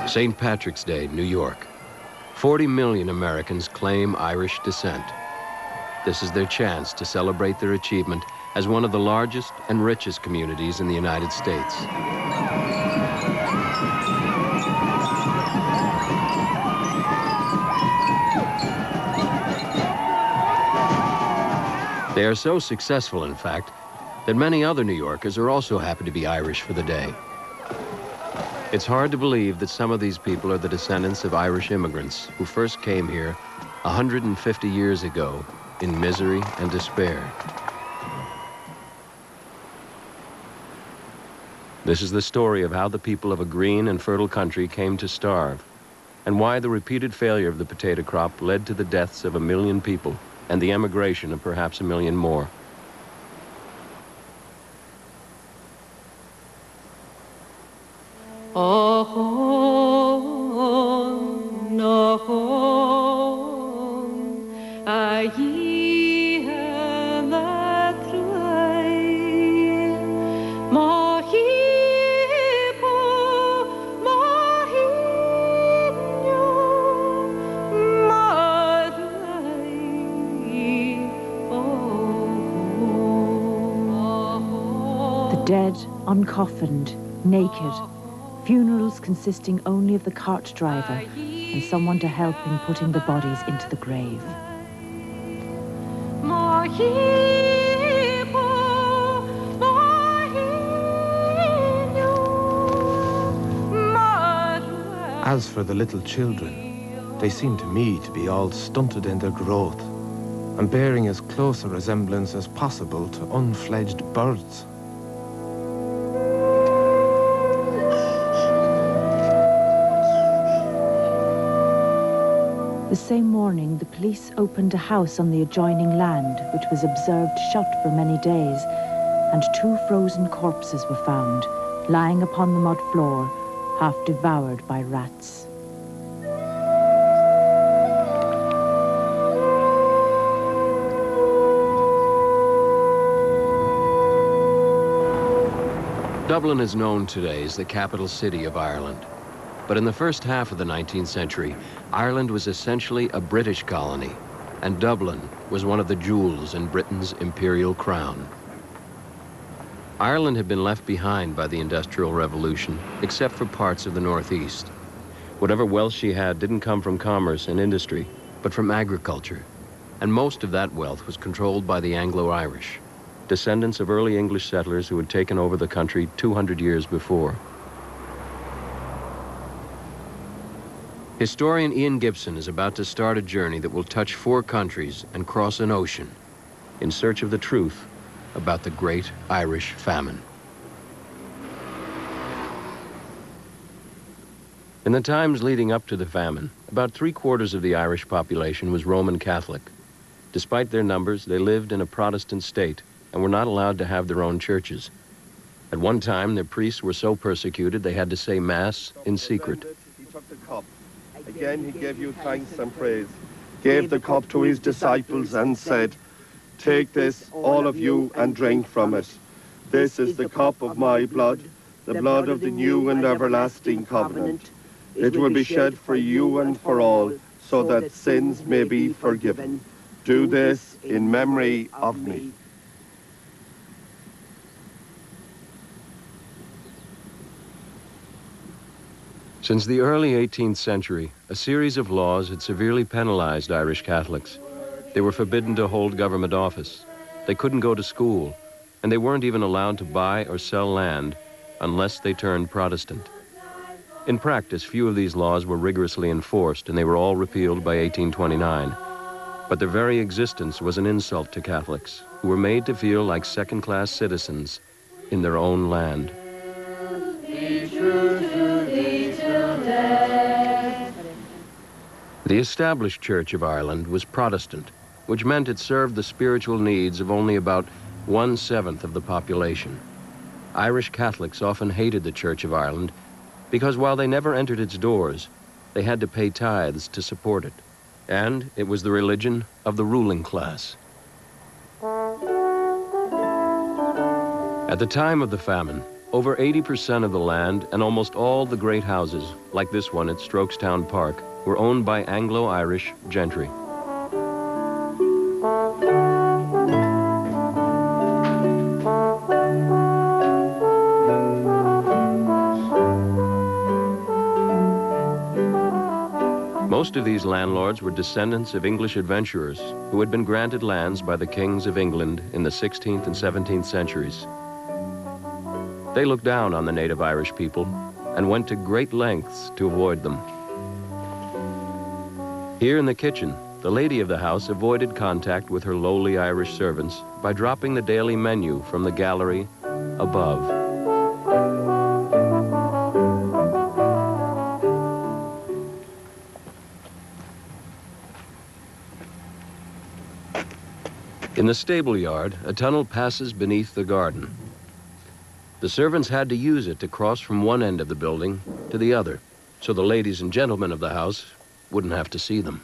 St. Patrick's Day, New York. 40 million Americans claim Irish descent. This is their chance to celebrate their achievement as one of the largest and richest communities in the United States. They are so successful, in fact, that many other New Yorkers are also happy to be Irish for the day. It's hard to believe that some of these people are the descendants of Irish immigrants who first came here 150 years ago in misery and despair. This is the story of how the people of a green and fertile country came to starve, and why the repeated failure of the potato crop led to the deaths of 1 million people and the emigration of perhaps 1 million more. Dead, uncoffined, naked, funerals consisting only of the cart driver and someone to help in putting the bodies into the grave. As for the little children, they seem to me to be all stunted in their growth and bearing as close a resemblance as possible to unfledged birds. The same morning, the police opened a house on the adjoining land, which was observed shut for many days, and 2 frozen corpses were found, lying upon the mud floor, half devoured by rats. Dublin is known today as the capital city of Ireland. But in the first half of the 19th century, Ireland was essentially a British colony, and Dublin was one of the jewels in Britain's imperial crown. Ireland had been left behind by the Industrial Revolution, except for parts of the Northeast. Whatever wealth she had didn't come from commerce and industry, but from agriculture, and most of that wealth was controlled by the Anglo-Irish, descendants of early English settlers who had taken over the country 200 years before. Historian Ian Gibson is about to start a journey that will touch 4 countries and cross an ocean in search of the truth about the Great Irish Famine. In the times leading up to the famine, about 3/4 of the Irish population was Roman Catholic. Despite their numbers, they lived in a Protestant state and were not allowed to have their own churches. At one time, their priests were so persecuted they had to say Mass in secret. He took the cup. Again he gave you thanks and praise, gave the cup to his disciples and said, "Take this, all of you, and drink from it. This is the cup of my blood, the blood of the new and everlasting covenant. It will be shed for you and for all, so that sins may be forgiven. Do this in memory of me." Since the early 18th century, a series of laws had severely penalized Irish Catholics. They were forbidden to hold government office. They couldn't go to school, and they weren't even allowed to buy or sell land unless they turned Protestant. In practice, few of these laws were rigorously enforced, and they were all repealed by 1829. But their very existence was an insult to Catholics, who were made to feel like second-class citizens in their own land. The established Church of Ireland was Protestant, which meant it served the spiritual needs of only about 1/7 of the population. Irish Catholics often hated the Church of Ireland because while they never entered its doors, they had to pay tithes to support it. And it was the religion of the ruling class. At the time of the famine, Over 80% of the land and almost all the great houses, like this one at Strokestown Park, were owned by Anglo-Irish gentry. Most of these landlords were descendants of English adventurers who had been granted lands by the kings of England in the 16th and 17th centuries. They looked down on the native Irish people and went to great lengths to avoid them. Here in the kitchen, the lady of the house avoided contact with her lowly Irish servants by dropping the daily menu from the gallery above. In the stable yard, a tunnel passes beneath the garden. The servants had to use it to cross from one end of the building to the other, so the ladies and gentlemen of the house wouldn't have to see them.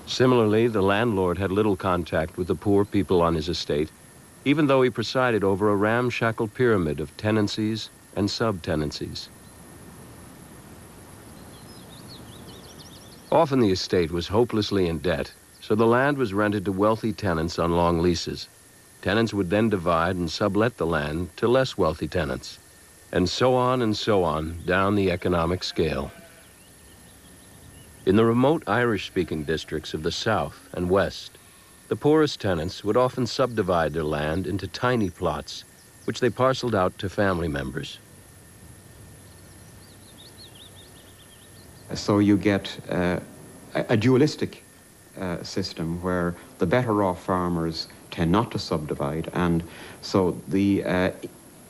Similarly, the landlord had little contact with the poor people on his estate, even though he presided over a ramshackle pyramid of tenancies and sub-tenancies. Often the estate was hopelessly in debt, so the land was rented to wealthy tenants on long leases. Tenants would then divide and sublet the land to less wealthy tenants, and so on down the economic scale. In the remote Irish-speaking districts of the South and West, the poorest tenants would often subdivide their land into tiny plots, which they parceled out to family members. So you get a dualistic system where the better off farmers tend not to subdivide, and so the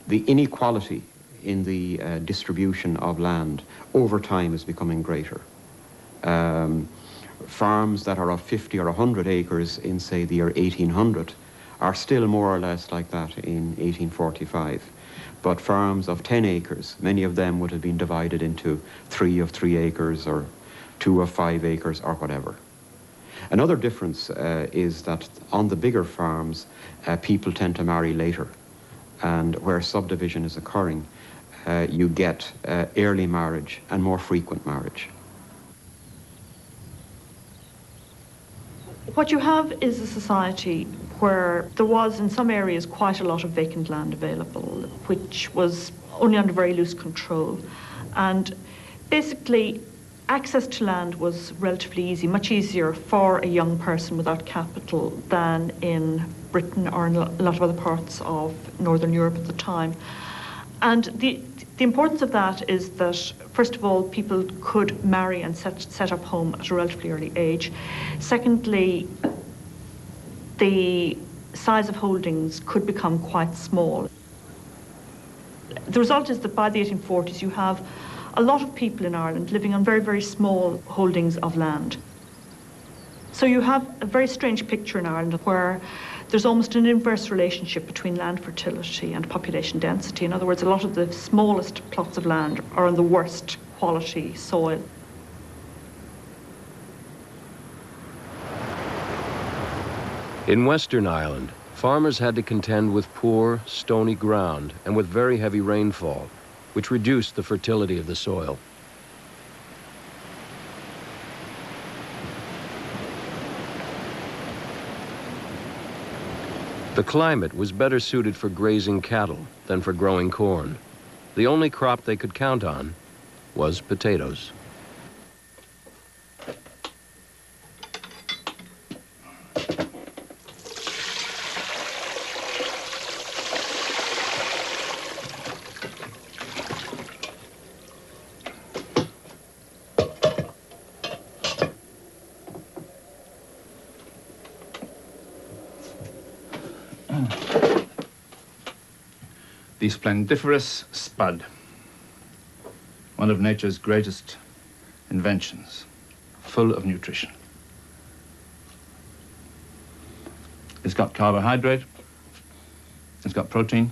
inequality in the distribution of land over time is becoming greater. Farms that are of 50 or 100 acres in, say, the year 1800 are still more or less like that in 1845. But farms of 10 acres, many of them would have been divided into 3 of 3 acres or 2 of 5 acres or whatever. Another difference is that on the bigger farms, people tend to marry later. And where subdivision is occurring, you get early marriage and more frequent marriage. What you have is a society where there was in some areas quite a lot of vacant land available, which was only under very loose control. And basically, access to land was relatively easy, much easier for a young person without capital than in Britain or in a lot of other parts of Northern Europe at the time. And the importance of that is that, first of all, people could marry and set up home at a relatively early age. Secondly, the size of holdings could become quite small. The result is that by the 1840s, you have a lot of people in Ireland living on very, very small holdings of land. So you have a very strange picture in Ireland where there's almost an inverse relationship between land fertility and population density. In other words, a lot of the smallest plots of land are on the worst quality soil. In Western Ireland, farmers had to contend with poor, stony ground and with very heavy rainfall, which reduced the fertility of the soil. The climate was better suited for grazing cattle than for growing corn. The only crop they could count on was potatoes. The splendiferous spud, one of nature's greatest inventions, full of nutrition. It's got carbohydrate, it's got protein,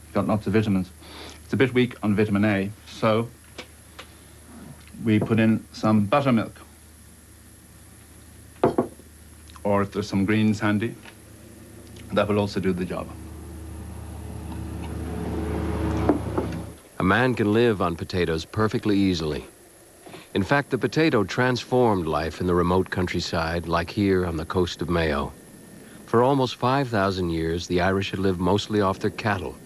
it's got lots of vitamins. It's a bit weak on vitamin A, so we put in some buttermilk. or if there's some greens handy, that will also do the job. A man can live on potatoes perfectly easily. In fact, the potato transformed life in the remote countryside, like here on the coast of Mayo. For almost 5,000 years, the Irish had lived mostly off their cattle.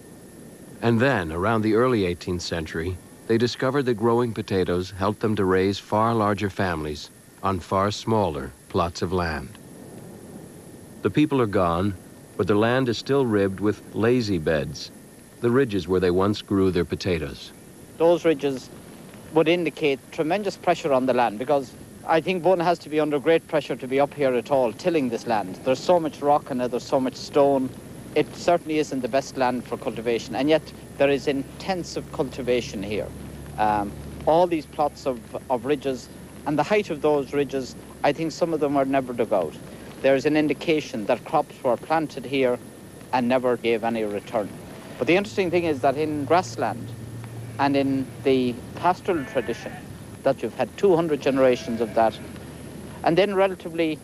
And then, around the early 18th century, they discovered that growing potatoes helped them to raise far larger families on far smaller plots of land. The people are gone, but the land is still ribbed with lazy beds, the ridges where they once grew their potatoes. Those ridges would indicate tremendous pressure on the land, because I think one has to be under great pressure to be up here at all, tilling this land. There's so much rock in it, there's so much stone. It certainly isn't the best land for cultivation, and yet there is intensive cultivation here. All these plots of ridges, and the height of those ridges, I think some of them are never dug out. There's an indication that crops were planted here and never gave any return. But the interesting thing is that in grassland and in the pastoral tradition, that you've had 200 generations of that, and then relatively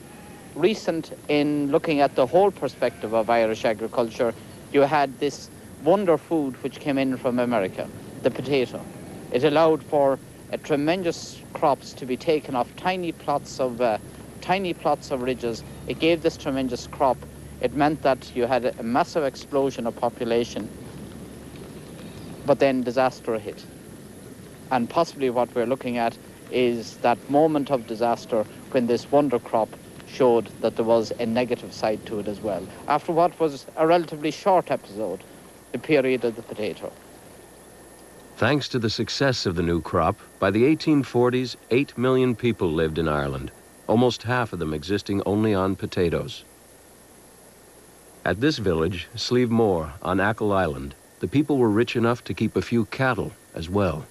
recent in looking at the whole perspective of Irish agriculture, you had this wonder food which came in from America, the potato. It allowed for tremendous crops to be taken off tiny plots of ridges. It gave this tremendous crop. It meant that you had a massive explosion of population, but then disaster hit. And possibly what we're looking at is that moment of disaster when this wonder crop showed that there was a negative side to it as well. After what was a relatively short episode, the period of the potato. Thanks to the success of the new crop, by the 1840s, 8 million people lived in Ireland, almost half of them existing only on potatoes. At this village, Slievemore, on Achill Island, the people were rich enough to keep a few cattle as well.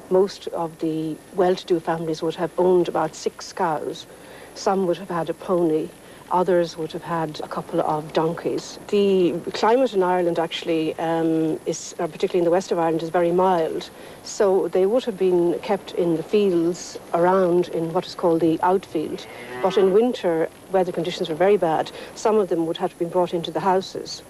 Most of the well-to-do families would have owned about 6 cows. Some would have had a pony. Others would have had a couple of donkeys. The climate in Ireland actually particularly in the west of Ireland, is very mild. So they would have been kept in the fields around in what is called the outfield. But in winter, weather conditions were very bad. Some of them would have been brought into the houses.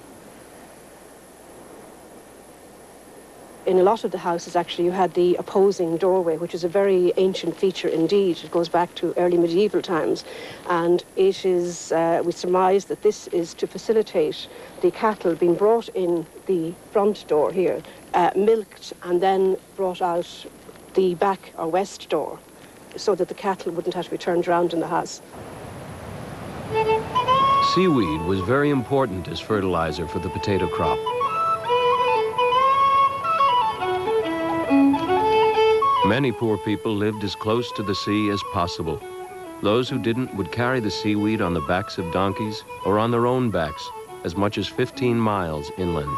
In a lot of the houses, actually, you had the opposing doorway, which is a very ancient feature indeed. It goes back to early medieval times. And it is, we surmise that this is to facilitate the cattle being brought in the front door here, milked, and then brought out the back or west door, so that the cattle wouldn't have to be turned around in the house. Seaweed was very important as fertilizer for the potato crop. Many poor people lived as close to the sea as possible. Those who didn't would carry the seaweed on the backs of donkeys or on their own backs, as much as 15 miles inland.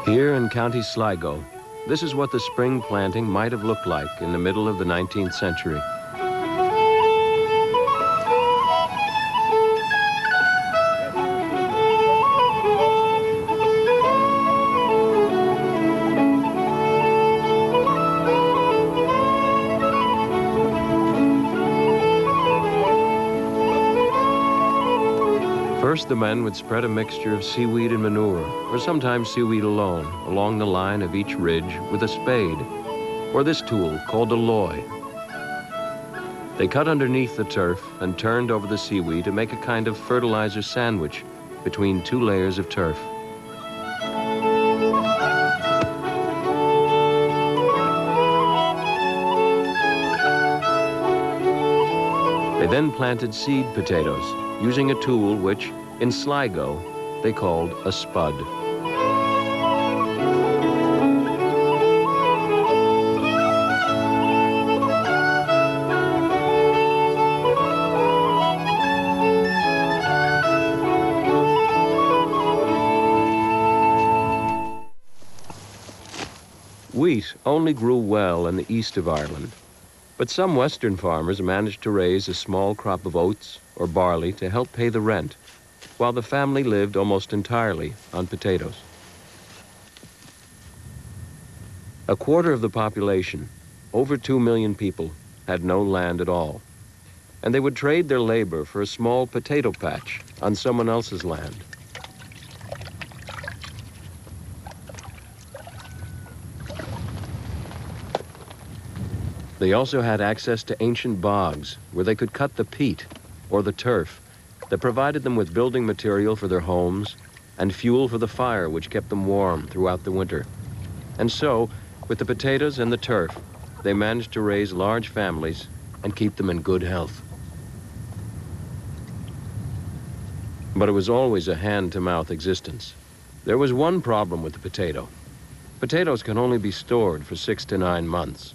Here in County Sligo, this is what the spring planting might have looked like in the middle of the 19th century. First, the men would spread a mixture of seaweed and manure, or sometimes seaweed alone, along the line of each ridge with a spade, or this tool called a loy. They cut underneath the turf and turned over the seaweed to make a kind of fertilizer sandwich between 2 layers of turf. They then planted seed potatoes, using a tool which, in Sligo, they called a spud. Wheat only grew well in the east of Ireland, but some western farmers managed to raise a small crop of oats or barley to help pay the rent, while the family lived almost entirely on potatoes. A quarter of the population, over 2 million people, had no land at all. And they would trade their labor for a small potato patch on someone else's land. They also had access to ancient bogs where they could cut the peat or the turf that provided them with building material for their homes and fuel for the fire which kept them warm throughout the winter. And so, with the potatoes and the turf, they managed to raise large families and keep them in good health. But it was always a hand-to-mouth existence. There was one problem with the potato. Potatoes can only be stored for 6 to 9 months.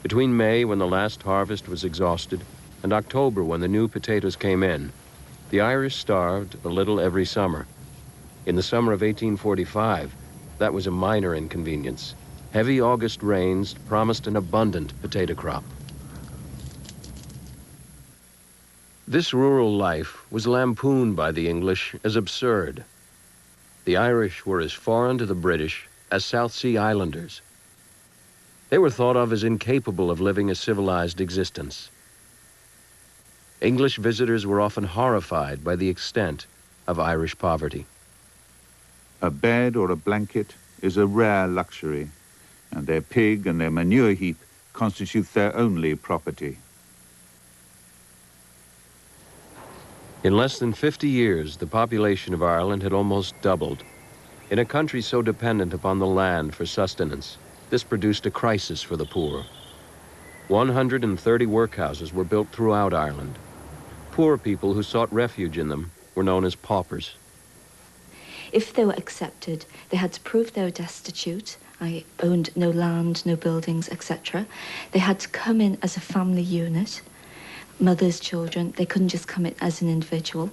Between May, when the last harvest was exhausted, and October, when the new potatoes came in, the Irish starved a little every summer. In the summer of 1845, that was a minor inconvenience. Heavy August rains promised an abundant potato crop. This rural life was lampooned by the English as absurd. The Irish were as foreign to the British as South Sea Islanders. They were thought of as incapable of living a civilized existence. English visitors were often horrified by the extent of Irish poverty. A bed or a blanket is a rare luxury, and their pig and their manure heap constitute their only property. In less than 50 years, the population of Ireland had almost doubled. In a country so dependent upon the land for sustenance, this produced a crisis for the poor. 130 workhouses were built throughout Ireland. Poor people who sought refuge in them were known as paupers. If they were accepted, they had to prove they were destitute. I owned no land, no buildings, etc. They had to come in as a family unit. Mothers, children, they couldn't just come in as an individual.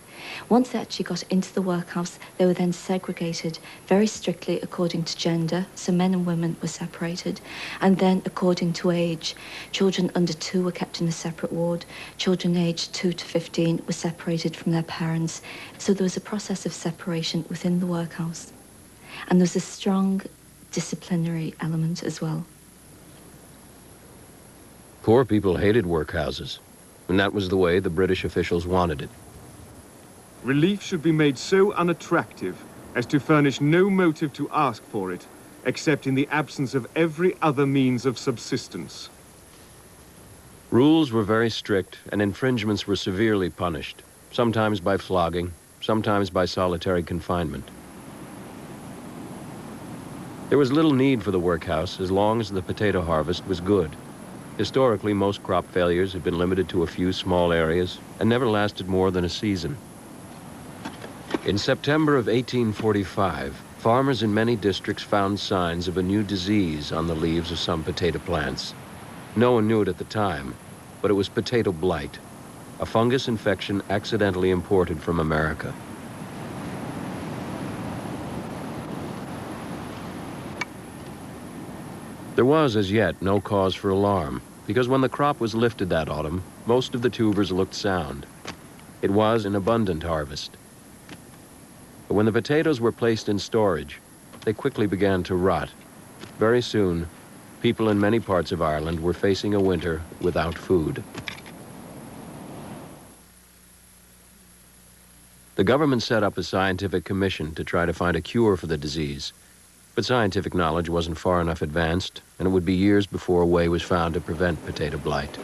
Once they actually got into the workhouse, they were then segregated very strictly according to gender, so men and women were separated, and then according to age. Children under 2 were kept in a separate ward. Children aged 2 to 15 were separated from their parents. So there was a process of separation within the workhouse. And there was a strong disciplinary element as well. Poor people hated workhouses, and that was the way the British officials wanted it. Relief should be made so unattractive as to furnish no motive to ask for it, except in the absence of every other means of subsistence. Rules were very strict, and infringements were severely punished, sometimes by flogging, sometimes by solitary confinement. There was little need for the workhouse as long as the potato harvest was good. Historically, most crop failures had been limited to a few small areas and never lasted more than a season. In September of 1845, farmers in many districts found signs of a new disease on the leaves of some potato plants. No one knew it at the time, but it was potato blight, a fungus infection accidentally imported from America. There was, as yet, no cause for alarm, because when the crop was lifted that autumn, most of the tubers looked sound. It was an abundant harvest. But when the potatoes were placed in storage, they quickly began to rot. Very soon, people in many parts of Ireland were facing a winter without food. The government set up a scientific commission to try to find a cure for the disease. But scientific knowledge wasn't far enough advanced, and it would be years before a way was found to prevent potato blight.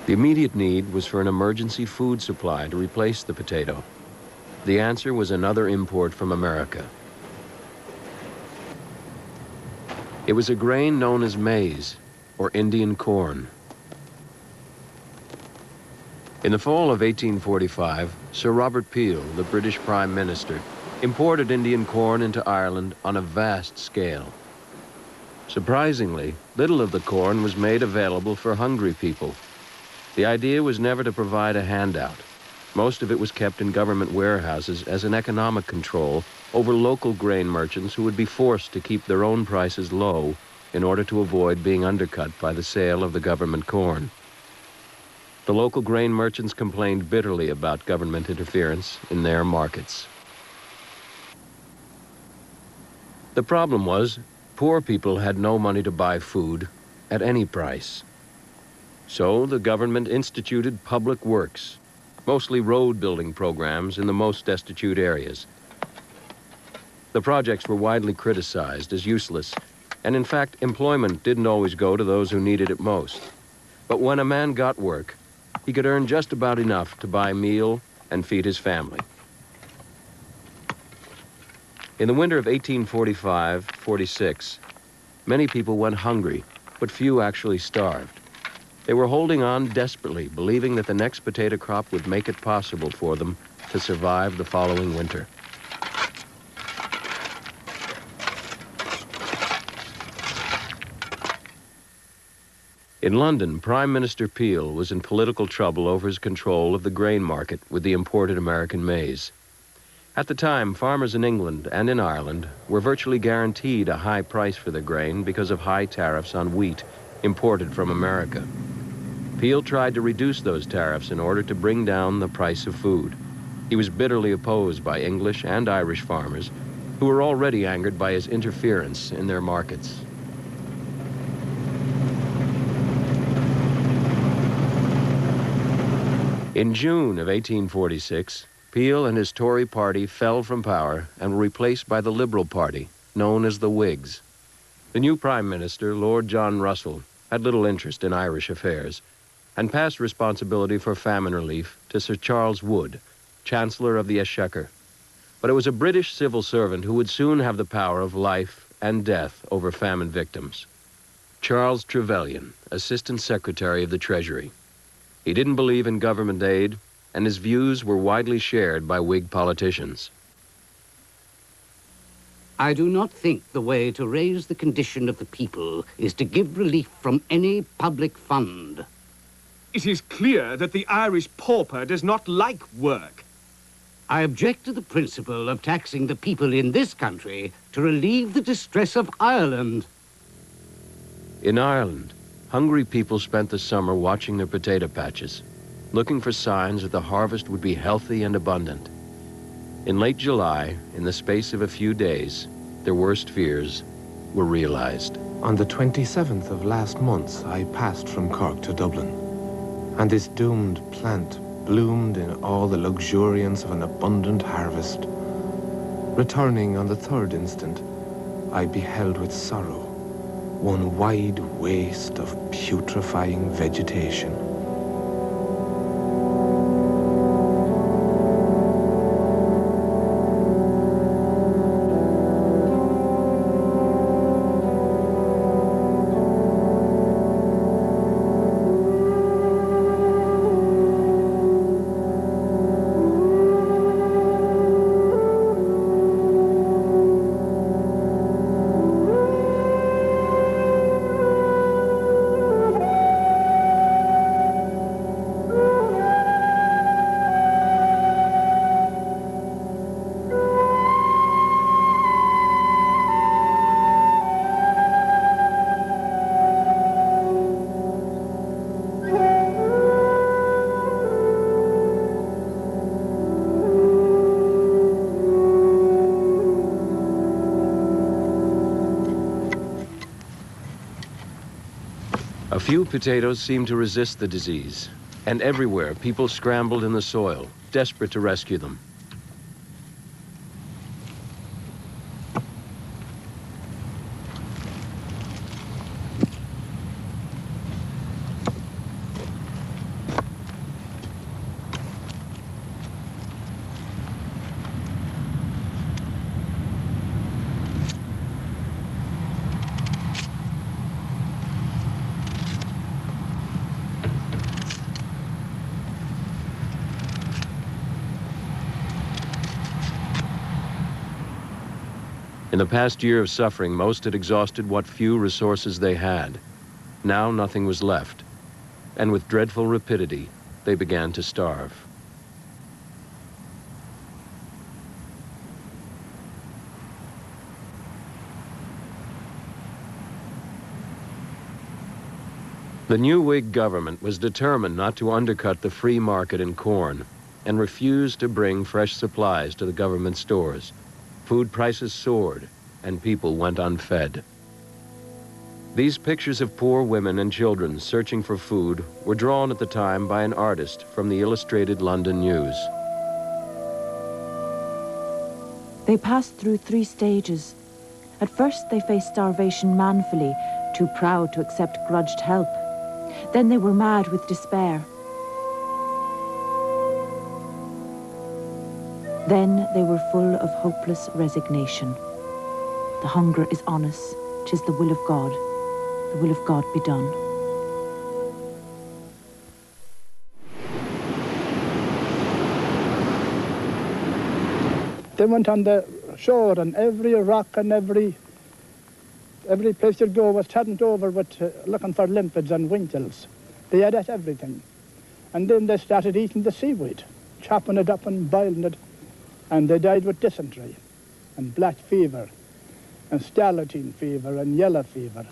The immediate need was for an emergency food supply to replace the potato. The answer was another import from America. It was a grain known as maize, or Indian corn. In the fall of 1845, Sir Robert Peel, the British Prime Minister, imported Indian corn into Ireland on a vast scale. Surprisingly, little of the corn was made available for hungry people. The idea was never to provide a handout. Most of it was kept in government warehouses as an economic control over local grain merchants who would be forced to keep their own prices low in order to avoid being undercut by the sale of the government corn. The local grain merchants complained bitterly about government interference in their markets. The problem was, poor people had no money to buy food at any price. So the government instituted public works, mostly road building programs in the most destitute areas. The projects were widely criticized as useless, and in fact, employment didn't always go to those who needed it most. But when a man got work, he could earn just about enough to buy a meal and feed his family. In the winter of 1845-46, many people went hungry, but few actually starved. They were holding on desperately, believing that the next potato crop would make it possible for them to survive the following winter. In London, Prime Minister Peel was in political trouble over his control of the grain market with the imported American maize. At the time, farmers in England and in Ireland were virtually guaranteed a high price for their grain because of high tariffs on wheat imported from America. Peel tried to reduce those tariffs in order to bring down the price of food. He was bitterly opposed by English and Irish farmers who were already angered by his interference in their markets. In June of 1846, Peel and his Tory party fell from power and were replaced by the Liberal Party, known as the Whigs. The new Prime Minister, Lord John Russell, had little interest in Irish affairs and passed responsibility for famine relief to Sir Charles Wood, Chancellor of the Exchequer. But it was a British civil servant who would soon have the power of life and death over famine victims. Charles Trevelyan, Assistant Secretary of the Treasury. He didn't believe in government aid, and his views were widely shared by Whig politicians. I do not think the way to raise the condition of the people is to give relief from any public fund. It is clear that the Irish pauper does not like work. I object to the principle of taxing the people in this country to relieve the distress of Ireland. In Ireland, hungry people spent the summer watching their potato patches, looking for signs that the harvest would be healthy and abundant. In late July, in the space of a few days, their worst fears were realized. On the 27th of last month, I passed from Cork to Dublin, and this doomed plant bloomed in all the luxuriance of an abundant harvest. Returning on the 3rd instant, I beheld with sorrow one wide waste of putrefying vegetation. A few potatoes seemed to resist the disease, and everywhere people scrambled in the soil, desperate to rescue them. In the past year of suffering, most had exhausted what few resources they had. Now nothing was left, and with dreadful rapidity, they began to starve. The new Whig government was determined not to undercut the free market in corn and refused to bring fresh supplies to the government stores. Food prices soared, and people went unfed. These pictures of poor women and children searching for food were drawn at the time by an artist from the Illustrated London News. They passed through 3 stages. At first, they faced starvation manfully, too proud to accept grudged help. Then they were mad with despair. Then they were full of hopeless resignation. The hunger is on us. 'Tis the will of God. The will of God be done. They went on the shore, and every rock and every place you'd go was turned over with looking for limpets and winkles. They had ate everything. And then they started eating the seaweed, chopping it up and boiling it, and they died with dysentery and black fever and scarlatine fever and yellow fever.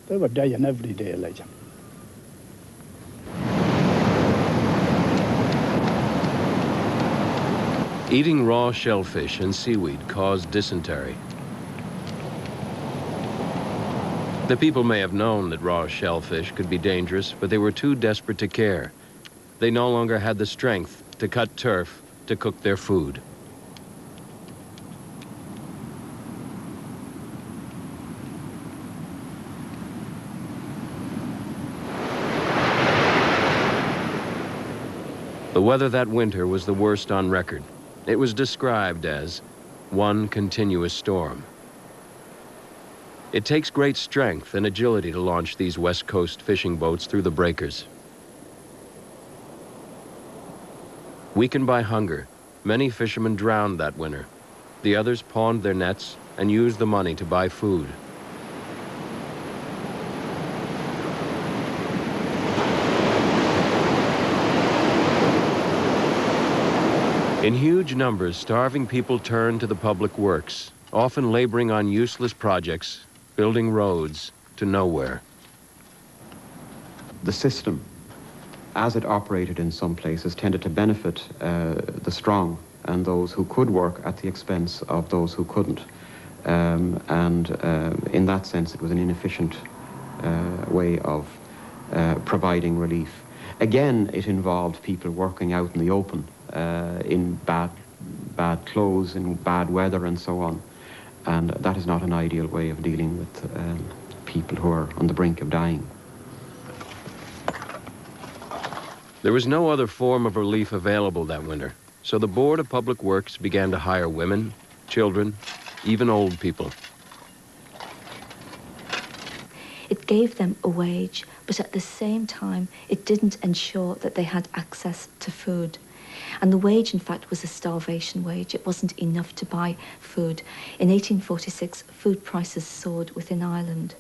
They were dying every day, like. Eating raw shellfish and seaweed caused dysentery. The people may have known that raw shellfish could be dangerous, but they were too desperate to care. They no longer had the strength to cut turf to cook their food. The weather that winter was the worst on record. It was described as one continuous storm. It takes great strength and agility to launch these West Coast fishing boats through the breakers. Weakened by hunger, many fishermen drowned that winter. The others pawned their nets and used the money to buy food. In huge numbers, starving people turned to the public works, often laboring on useless projects, building roads to nowhere. The system, as it operated in some places, tended to benefit the strong and those who could work at the expense of those who couldn't. In that sense, it was an inefficient way of providing relief. Again, it involved people working out in the open, in bad clothes, in bad weather, and so on. And that is not an ideal way of dealing with people who are on the brink of dying. There was no other form of relief available that winter, so the Board of Public Works began to hire women, children, even old people. It gave them a wage, but at the same time, it didn't ensure that they had access to food. And the wage, in fact, was a starvation wage. It wasn't enough to buy food. In 1846, food prices soared within Ireland.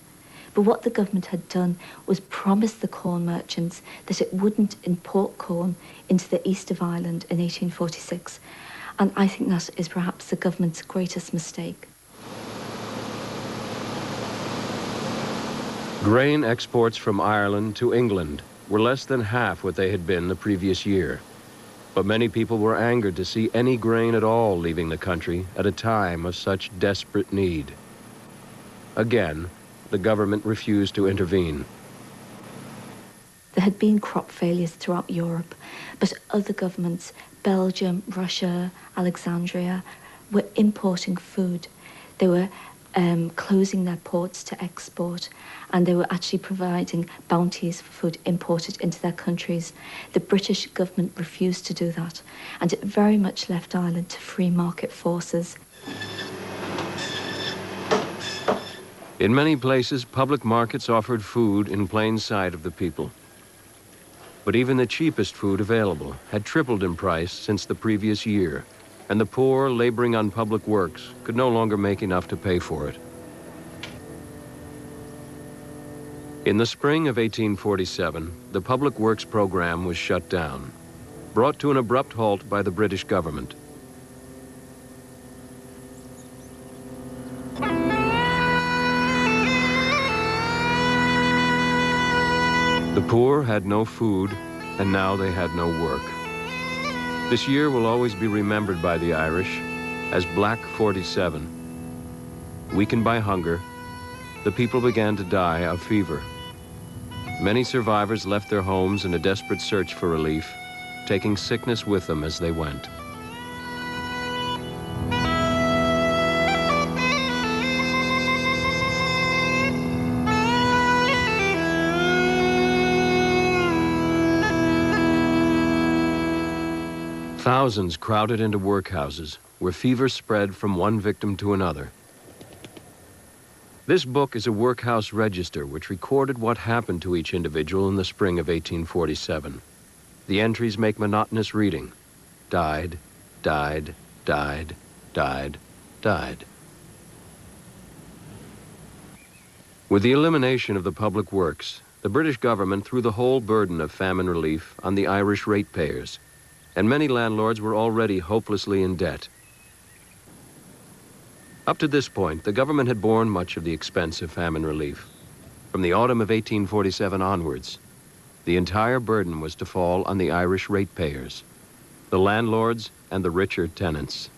But what the government had done was promise the corn merchants that it wouldn't import corn into the east of Ireland in 1846. And I think that is perhaps the government's greatest mistake. Grain exports from Ireland to England were less than half what they had been the previous year. But many people were angered to see any grain at all leaving the country at a time of such desperate need. Again, the government refused to intervene. There had been crop failures throughout Europe, but other governments, Belgium, Russia, Alexandria, were importing food. They were closing their ports to export, and they were actually providing bounties for food imported into their countries. The British government refused to do that, and it very much left Ireland to free market forces. In many places, public markets offered food in plain sight of the people. But even the cheapest food available had tripled in price since the previous year, and the poor laboring on public works could no longer make enough to pay for it. In the spring of 1847, the public works program was shut down, brought to an abrupt halt by the British government. The poor had no food, and now they had no work. This year will always be remembered by the Irish as Black 47. Weakened by hunger, the people began to die of fever. Many survivors left their homes in a desperate search for relief, taking sickness with them as they went. Thousands crowded into workhouses, where fever spread from one victim to another. This book is a workhouse register which recorded what happened to each individual in the spring of 1847. The entries make monotonous reading. Died, died, died, died, died. With the elimination of the public works, the British government threw the whole burden of famine relief on the Irish ratepayers, and many landlords were already hopelessly in debt. Up to this point, the government had borne much of the expense of famine relief. From the autumn of 1847 onwards, the entire burden was to fall on the Irish ratepayers, the landlords and the richer tenants.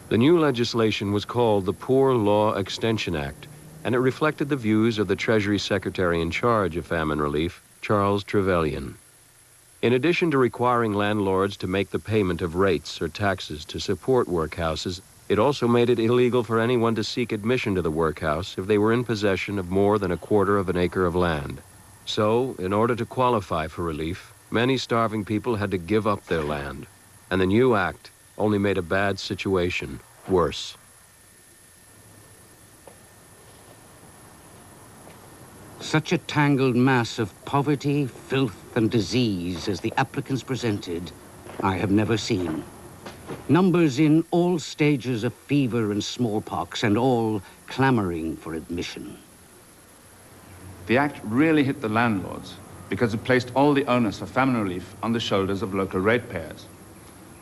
The new legislation was called the Poor Law Extension Act, and it reflected the views of the Treasury Secretary in charge of famine relief, Charles Trevelyan. In addition to requiring landlords to make the payment of rates or taxes to support workhouses, it also made it illegal for anyone to seek admission to the workhouse if they were in possession of more than 1/4 of an acre of land. So, in order to qualify for relief, many starving people had to give up their land, and the new act only made a bad situation worse. Such a tangled mass of poverty, filth, and disease as the applicants presented, I have never seen. Numbers in all stages of fever and smallpox, and all clamoring for admission. The act really hit the landlords because it placed all the onus for famine relief on the shoulders of local ratepayers.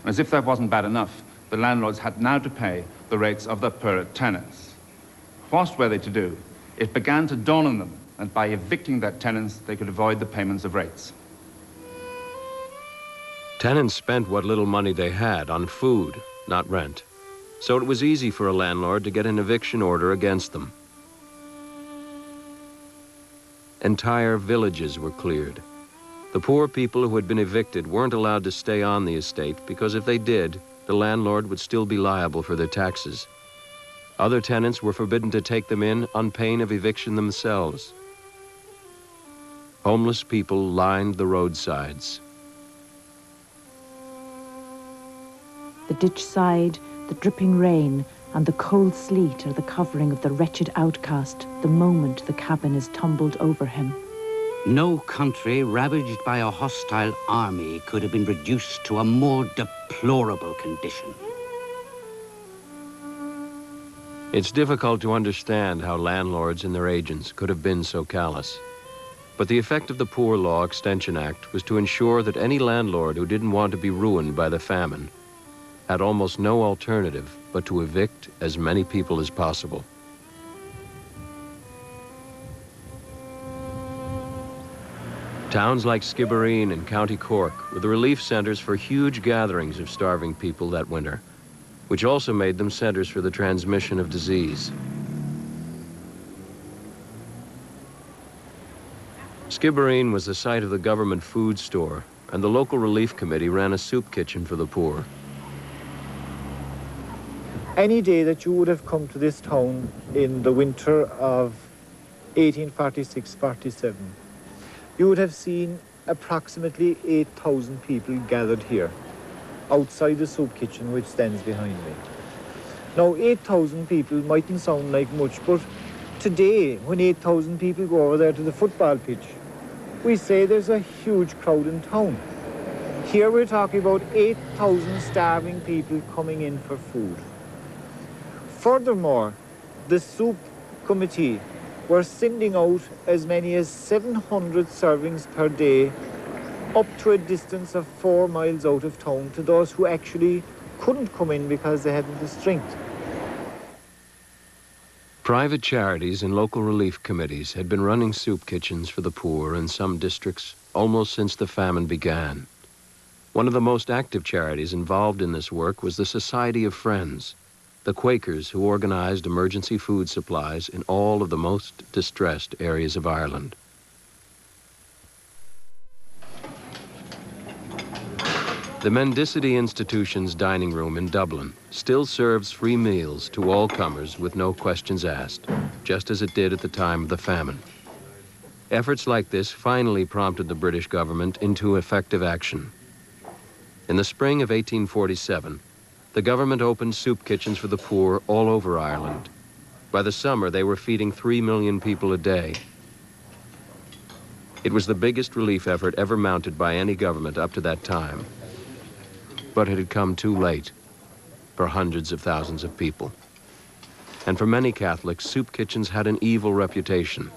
As if that wasn't bad enough, the landlords had now to pay the rates of the poorer tenants. What were they to do? It began to dawn on them that by evicting their tenants, they could avoid the payments of rates. Tenants spent what little money they had on food, not rent. So it was easy for a landlord to get an eviction order against them. Entire villages were cleared. The poor people who had been evicted weren't allowed to stay on the estate because if they did, the landlord would still be liable for their taxes. Other tenants were forbidden to take them in on pain of eviction themselves. Homeless people lined the roadsides. The ditch side, the dripping rain, and the cold sleet are the covering of the wretched outcast the moment the cabin is tumbled over him. No country ravaged by a hostile army could have been reduced to a more deplorable condition. It's difficult to understand how landlords and their agents could have been so callous. But the effect of the Poor Law Extension Act was to ensure that any landlord who didn't want to be ruined by the famine had almost no alternative but to evict as many people as possible. Towns like Skibbereen and County Cork were the relief centers for huge gatherings of starving people that winter, which also made them centers for the transmission of disease. Skibbereen was the site of the government food store, and the local relief committee ran a soup kitchen for the poor. Any day that you would have come to this town in the winter of 1846-47, you would have seen approximately 8,000 people gathered here, outside the soup kitchen which stands behind me. Now, 8,000 people mightn't sound like much, but today, when 8,000 people go over there to the football pitch, we say there's a huge crowd in town. Here we're talking about 8,000 starving people coming in for food. Furthermore, the soup committee were sending out as many as 700 servings per day up to a distance of 4 miles out of town to those who actually couldn't come in because they hadn't the strength. Private charities and local relief committees had been running soup kitchens for the poor in some districts almost since the famine began. One of the most active charities involved in this work was the Society of Friends, the Quakers who organized emergency food supplies in all of the most distressed areas of Ireland. The Mendicity Institution's dining room in Dublin still serves free meals to all comers with no questions asked, just as it did at the time of the famine. Efforts like this finally prompted the British government into effective action. In the spring of 1847, the government opened soup kitchens for the poor all over Ireland. By the summer, they were feeding 3 million people a day. It was the biggest relief effort ever mounted by any government up to that time. But it had come too late for hundreds of thousands of people. And for many Catholics, soup kitchens had an evil reputation.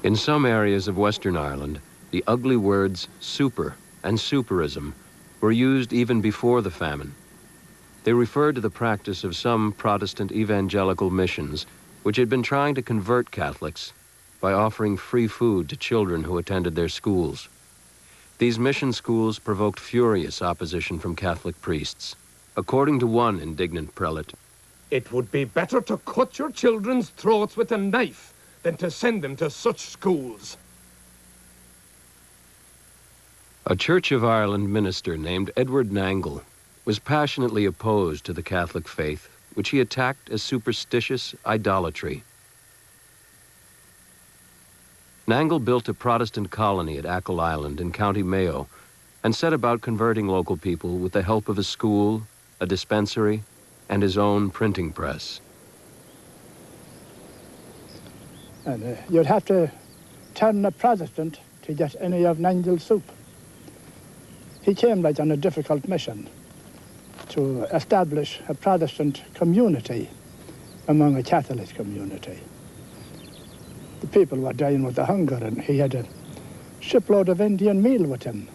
In some areas of Western Ireland, the ugly words super and superism were used even before the famine. They referred to the practice of some Protestant evangelical missions which had been trying to convert Catholics by offering free food to children who attended their schools. These mission schools provoked furious opposition from Catholic priests. According to one indignant prelate, "It would be better to cut your children's throats with a knife than to send them to such schools." A Church of Ireland minister named Edward Nangle was passionately opposed to the Catholic faith, which he attacked as superstitious idolatry. Nangle built a Protestant colony at Achill Island in County Mayo and set about converting local people with the help of a school, a dispensary, and his own printing press. And you'd have to turn a Protestant to get any of Nangle's soup. He came right on a difficult mission to establish a Protestant community among a Catholic community. The people were dying with the hunger, and he had a shipload of Indian meal with him.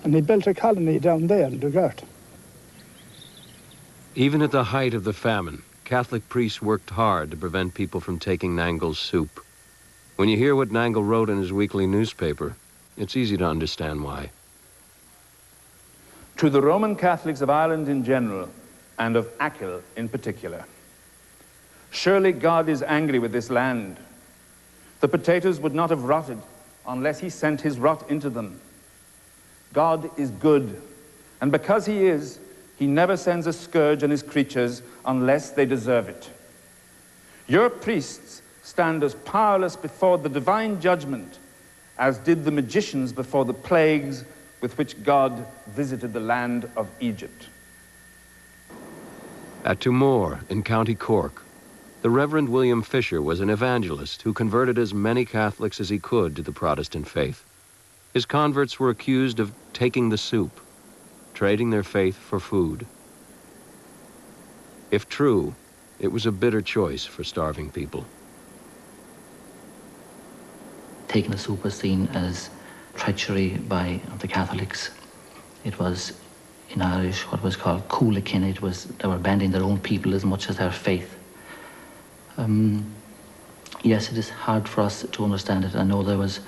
And he built a colony down there in Dugart. Even at the height of the famine, Catholic priests worked hard to prevent people from taking Nangle's soup. When you hear what Nangle wrote in his weekly newspaper, it's easy to understand why. To the Roman Catholics of Ireland in general, and of Achill in particular. Surely God is angry with this land. The potatoes would not have rotted unless he sent his rot into them. God is good, and because he is, he never sends a scourge on his creatures unless they deserve it. Your priests stand as powerless before the divine judgment as did the magicians before the plagues with which God visited the land of Egypt. At Tumor in County Cork, the Reverend William Fisher was an evangelist who converted as many Catholics as he could to the Protestant faith. His converts were accused of taking the soup, trading their faith for food. If true, it was a bitter choice for starving people. Taking the soup was seen as treachery by the Catholics. It was, in Irish, what was called coolakin. It was, they were bending their own people as much as their faith. Yes, it is hard for us to understand it. I know there was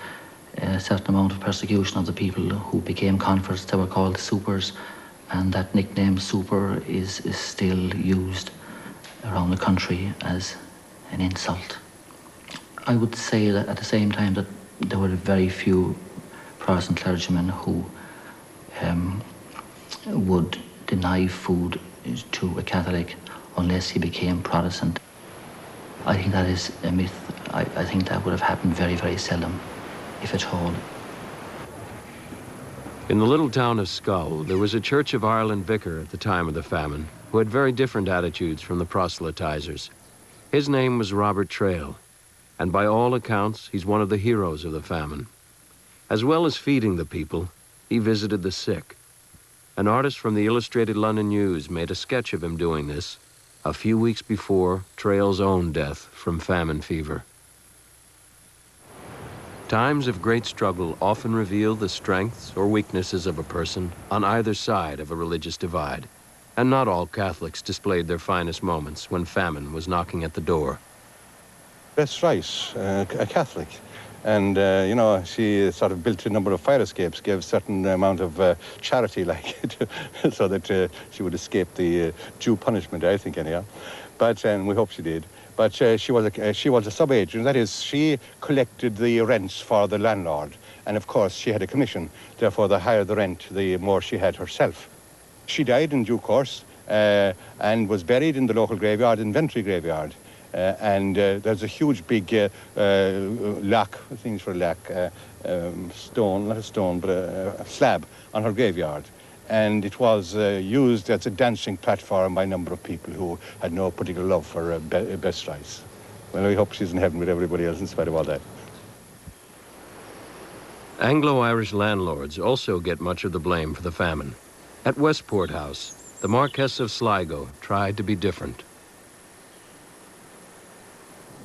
a certain amount of persecution of the people who became converts. They were called supers, and that nickname super is still used around the country as an insult. I would say that at the same time that there were very few Protestant clergymen who would deny food to a Catholic unless he became Protestant. I think that is a myth. I think that would have happened very, very seldom, if at all. In the little town of Scull, there was a Church of Ireland vicar at the time of the famine who had very different attitudes from the proselytizers. His name was Robert Trail, and by all accounts, he's one of the heroes of the famine. As well as feeding the people, he visited the sick. An artist from the Illustrated London News made a sketch of him doing this a few weeks before Trail's own death from famine fever. Times of great struggle often reveal the strengths or weaknesses of a person on either side of a religious divide, and not all Catholics displayed their finest moments when famine was knocking at the door. Bess Rice, a Catholic. And, you know, she sort of built a number of fire escapes, gave a certain amount of charity, like, so that she would escape the due punishment, I think, anyhow. But, and we hope she did. But she was a sub-agent. That is, she collected the rents for the landlord. And, of course, she had a commission. Therefore, the higher the rent, the more she had herself. She died in due course and was buried in the local graveyard, Inventory Graveyard. And there's a huge big lac, things for lac, stone, not a stone, but a slab on her graveyard. And it was used as a dancing platform by a number of people who had no particular love for Bess Rice. Well, we hope she's in heaven with everybody else in spite of all that. Anglo-Irish landlords also get much of the blame for the famine. At Westport House, the Marquess of Sligo tried to be different.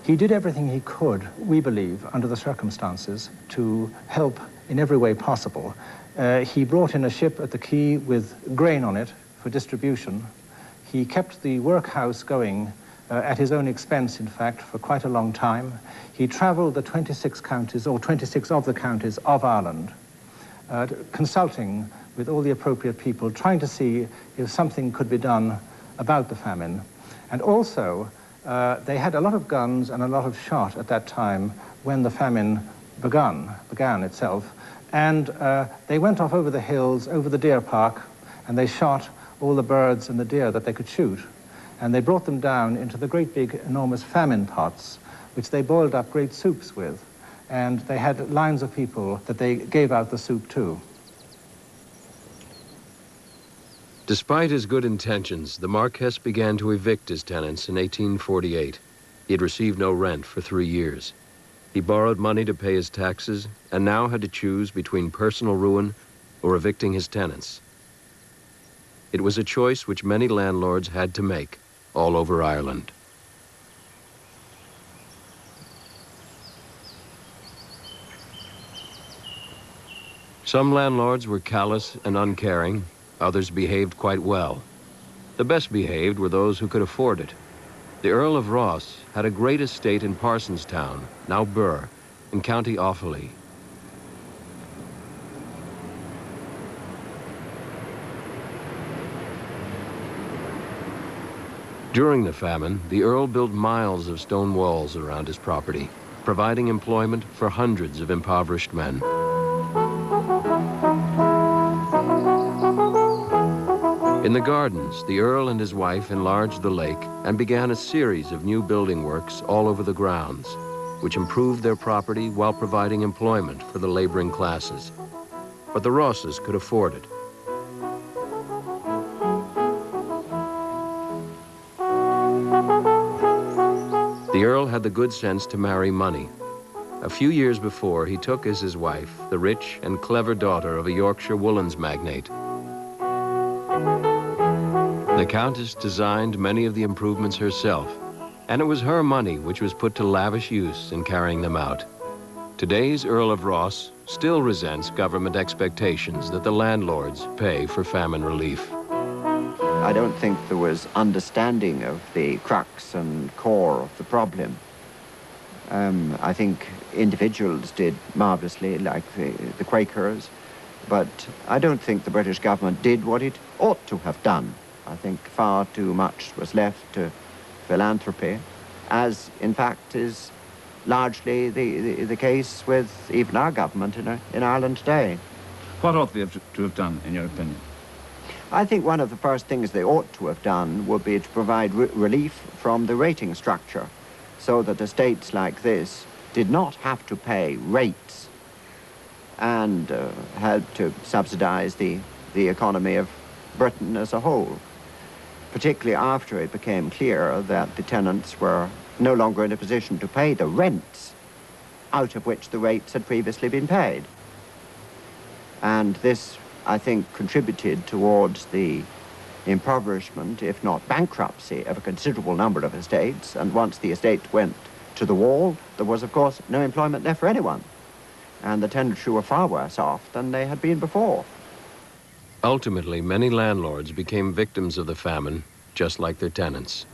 He did everything he could, we believe, under the circumstances, to help in every way possible. He brought in a ship at the quay with grain on it for distribution. He kept the workhouse going at his own expense, in fact, for quite a long time. He travelled the 26 counties, or 26 of the counties of Ireland, consulting with all the appropriate people, trying to see if something could be done about the famine. And also, they had a lot of guns and a lot of shot at that time when the famine began itself. And they went off over the hills, over the deer park, and they shot all the birds and the deer that they could shoot. And they brought them down into the great big, enormous famine pots, which they boiled up great soups with. And they had lines of people that they gave out the soup to. Despite his good intentions, the Marquess began to evict his tenants in 1848. He had received no rent for 3 years. He borrowed money to pay his taxes and now had to choose between personal ruin or evicting his tenants. It was a choice which many landlords had to make all over Ireland. Some landlords were callous and uncaring. Others behaved quite well. The best behaved were those who could afford it. The Earl of Ross had a great estate in Parsonstown, now Birr, in County Offaly. During the famine, the Earl built miles of stone walls around his property, providing employment for hundreds of impoverished men. In the gardens, the Earl and his wife enlarged the lake and began a series of new building works all over the grounds, which improved their property while providing employment for the laboring classes. But the Rosses could afford it. The Earl had the good sense to marry money. A few years before, he took as his wife the rich and clever daughter of a Yorkshire woolens magnate. The Countess designed many of the improvements herself, and it was her money which was put to lavish use in carrying them out. Today's Earl of Ross still resents government expectations that the landlords pay for famine relief. I don't think there was understanding of the crux and core of the problem. I think individuals did marvelously, like the Quakers, but I don't think the British government did what it ought to have done. I think far too much was left to philanthropy, as in fact is largely the case with even our government in Ireland today. What ought they to have done, in your opinion? I think one of the first things they ought to have done would be to provide relief from the rating structure, so that estates like this did not have to pay rates and help to subsidize the economy of Britain as a whole, particularly after it became clear that the tenants were no longer in a position to pay the rents out of which the rates had previously been paid. And this, I think, contributed towards the impoverishment, if not bankruptcy, of a considerable number of estates. And once the estate went to the wall, there was, of course, no employment left for anyone. And the tenantry were far worse off than they had been before. Ultimately, many landlords became victims of the famine, just like their tenants.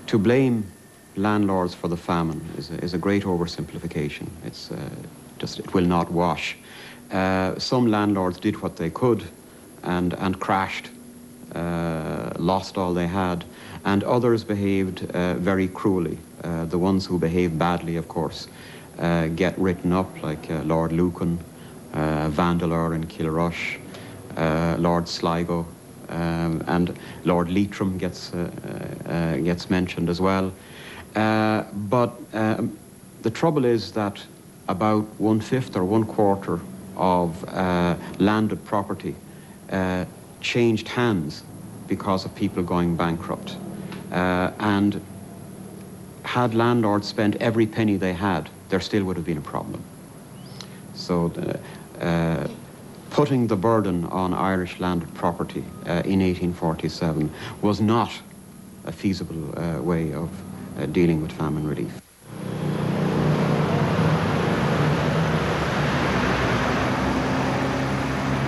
To blame landlords for the famine is a great oversimplification. It's it will not wash. Some landlords did what they could and crashed, lost all they had, and others behaved very cruelly. The ones who behaved badly, of course, get written up, like Lord Lucan, Vandeleur in Kilrush, Lord Sligo, and Lord Leitrim gets mentioned as well. But the trouble is that about 1/5 or 1/4 of landed property changed hands because of people going bankrupt. And had landlords spent every penny they had, there still would have been a problem. So putting the burden on Irish landed property in 1847 was not a feasible way of dealing with famine relief.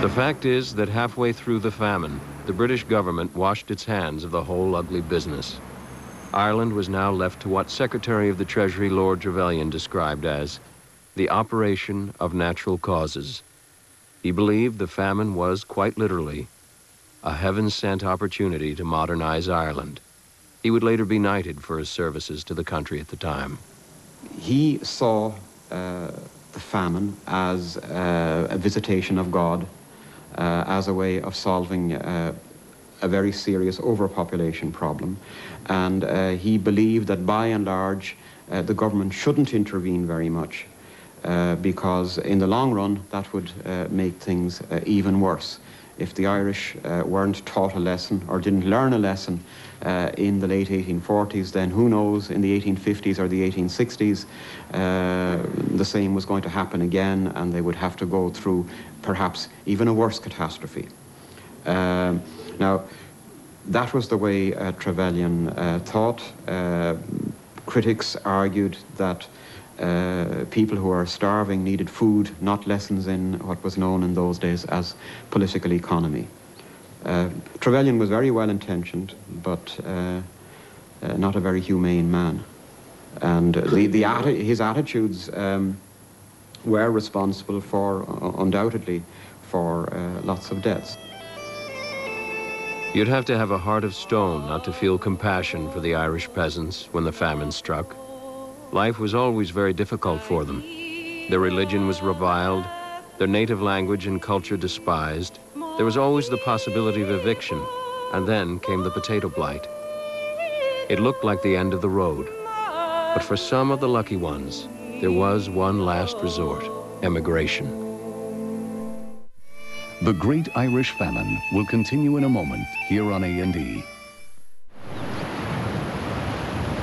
The fact is that halfway through the famine, the British government washed its hands of the whole ugly business. Ireland was now left to what Secretary of the Treasury Lord Trevelyan described as the operation of natural causes. He believed the famine was, quite literally, a heaven-sent opportunity to modernize Ireland. He would later be knighted for his services to the country at the time. He saw the famine as a visitation of God, as a way of solving a very serious overpopulation problem. And he believed that by and large, the government shouldn't intervene very much because in the long run, that would make things even worse. If the Irish weren't taught a lesson or didn't learn a lesson in the late 1840s, then who knows, in the 1850s or the 1860s, the same was going to happen again, and they would have to go through perhaps even a worse catastrophe. Now, that was the way Trevelyan thought. Critics argued that people who are starving needed food, not lessons in what was known in those days as political economy. Trevelyan was very well intentioned, but not a very humane man. And his attitudes were responsible for, undoubtedly, for lots of deaths. You'd have to have a heart of stone not to feel compassion for the Irish peasants when the famine struck. Life was always very difficult for them. Their religion was reviled, their native language and culture despised. There was always the possibility of eviction, and then came the potato blight. It looked like the end of the road. But for some of the lucky ones, there was one last resort: emigration. The Great Irish Famine will continue in a moment here on A&E.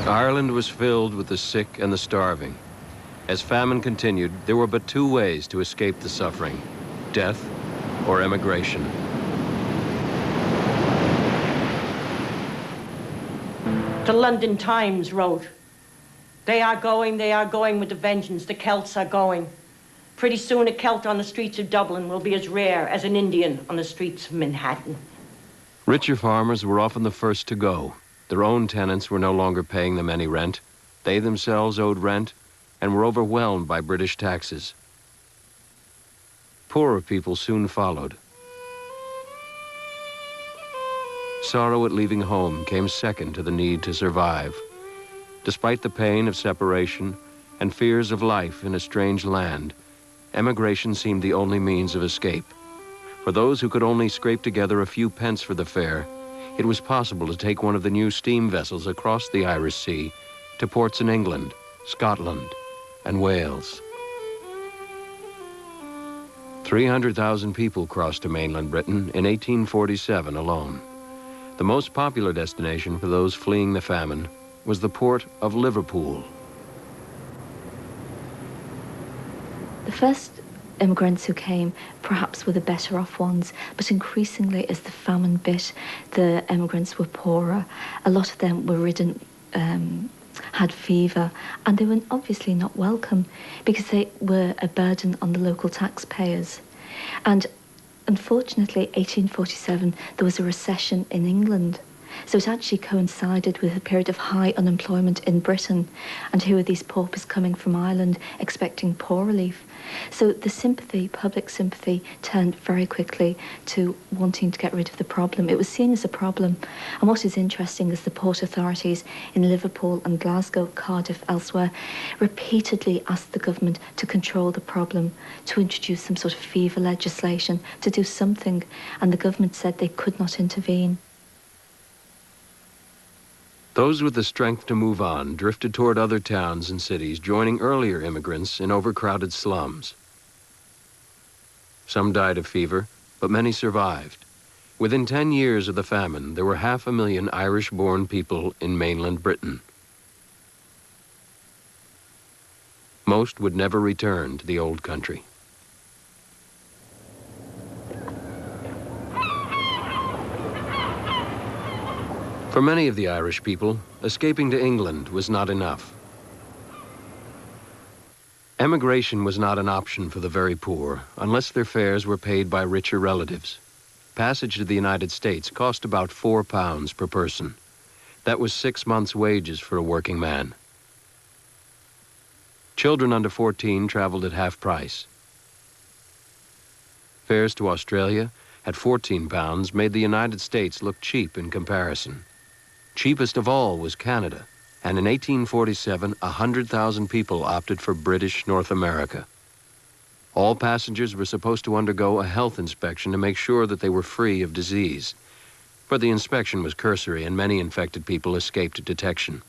Ireland was filled with the sick and the starving. As famine continued, there were but two ways to escape the suffering: death or emigration. The London Times wrote, they are going with a vengeance. The Celts are going. Pretty soon a Celt on the streets of Dublin will be as rare as an Indian on the streets of Manhattan. Richer farmers were often the first to go. Their own tenants were no longer paying them any rent. They themselves owed rent and were overwhelmed by British taxes. Poorer people soon followed. Sorrow at leaving home came second to the need to survive. Despite the pain of separation and fears of life in a strange land, emigration seemed the only means of escape. For those who could only scrape together a few pence for the fare, it was possible to take one of the new steam vessels across the Irish Sea to ports in England, Scotland, and Wales. 300,000 people crossed to mainland Britain in 1847 alone. The most popular destination for those fleeing the famine was the port of Liverpool. The first immigrants who came perhaps were the better off ones, but increasingly as the famine bit, the immigrants were poorer. A lot of them were ridden, had fever, and they were obviously not welcome because they were a burden on the local taxpayers. And unfortunately, 1847, there was a recession in England, So it actually coincided with a period of high unemployment in Britain. And who are these paupers coming from Ireland expecting poor relief? So the sympathy, public sympathy, turned very quickly to wanting to get rid of the problem. It was seen as a problem. And what is interesting is the port authorities in Liverpool and Glasgow, Cardiff, elsewhere, repeatedly asked the government to control the problem, to introduce some sort of fever legislation, to do something. And the government said they could not intervene. Those with the strength to move on drifted toward other towns and cities, joining earlier immigrants in overcrowded slums. Some died of fever, but many survived. Within 10 years of the famine, there were 500,000 Irish-born people in mainland Britain. Most would never return to the old country. For many of the Irish people, escaping to England was not enough. Emigration was not an option for the very poor, unless their fares were paid by richer relatives. Passage to the United States cost about £4 per person. That was 6 months' wages for a working man. Children under 14 traveled at half price. Fares to Australia, at £14, made the United States look cheap in comparison. Cheapest of all was Canada, and in 1847, 100,000 people opted for British North America. All passengers were supposed to undergo a health inspection to make sure that they were free of disease. But the inspection was cursory, and many infected people escaped detection.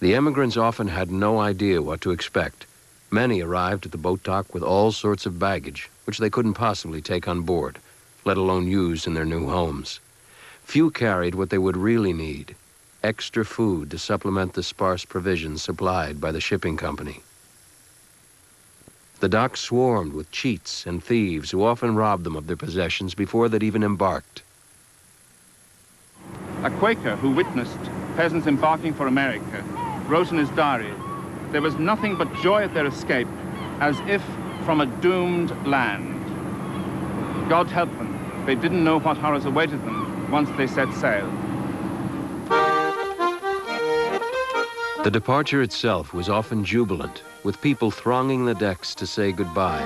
The emigrants often had no idea what to expect. Many arrived at the boat dock with all sorts of baggage, which they couldn't possibly take on board, let alone use in their new homes. Few carried what they would really need, extra food to supplement the sparse provisions supplied by the shipping company. The docks swarmed with cheats and thieves who often robbed them of their possessions before they'd even embarked. A Quaker who witnessed peasants embarking for America wrote in his diary, "There was nothing but joy at their escape, as if from a doomed land. God help them, they didn't know what horrors awaited them once they set sail." The departure itself was often jubilant, with people thronging the decks to say goodbye.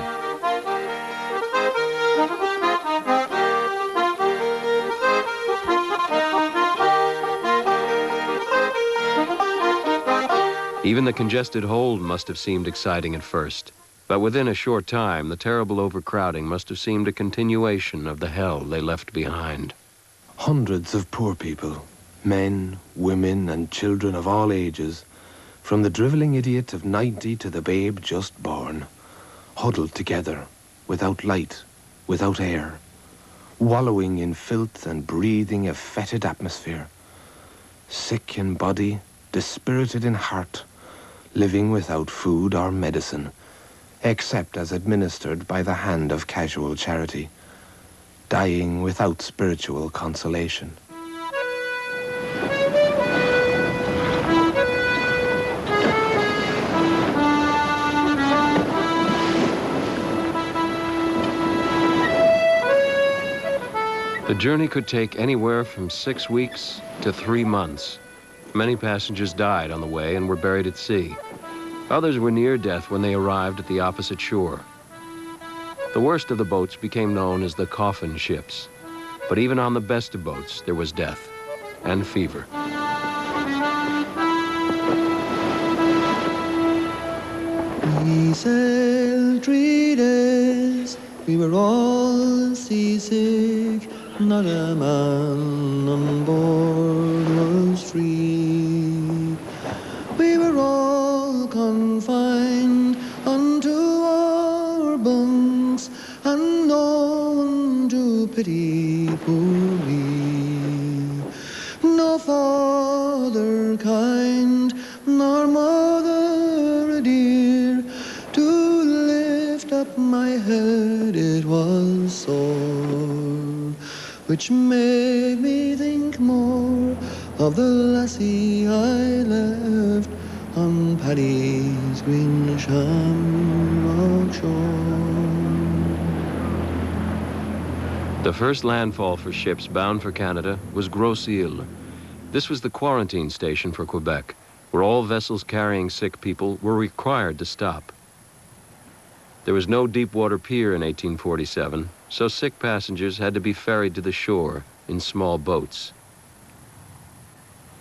Even the congested hold must have seemed exciting at first, but within a short time, the terrible overcrowding must have seemed a continuation of the hell they left behind. Hundreds of poor people, men, women, and children of all ages, from the drivelling idiot of 90 to the babe just born, huddled together, without light, without air, wallowing in filth and breathing a fetid atmosphere, sick in body, dispirited in heart, living without food or medicine, except as administered by the hand of casual charity, dying without spiritual consolation. The journey could take anywhere from 6 weeks to 3 months. Many passengers died on the way and were buried at sea. Others were near death when they arrived at the opposite shore. The worst of the boats became known as the coffin ships. But even on the best of boats, there was death and fever. We sailed 3 days, we were all seasick, not a man on board was free. We were all confined unto our bunks, and no one to pity poor me. No father kind, nor mother dear, to lift up my head it was sore, which made me think more of the lassie I left on Paddy's green shamrock shore. The first landfall for ships bound for Canada was Grosse Île. This was the quarantine station for Quebec, where all vessels carrying sick people were required to stop. There was no deep-water pier in 1847, so sick passengers had to be ferried to the shore in small boats.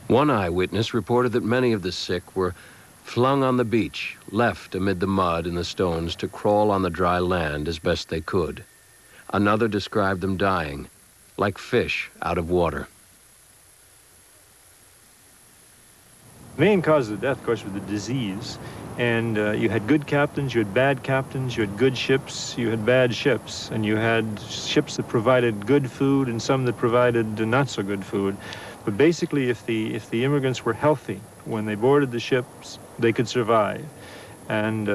One eyewitness reported that many of the sick were flung on the beach, left amid the mud and the stones to crawl on the dry land as best they could. Another described them dying, like fish out of water. The main cause of death, of course, was the disease. And you had good captains, you had bad captains, you had good ships, you had bad ships, and you had ships that provided good food and some that provided not so good food. But basically, if the immigrants were healthy when they boarded the ships, they could survive. And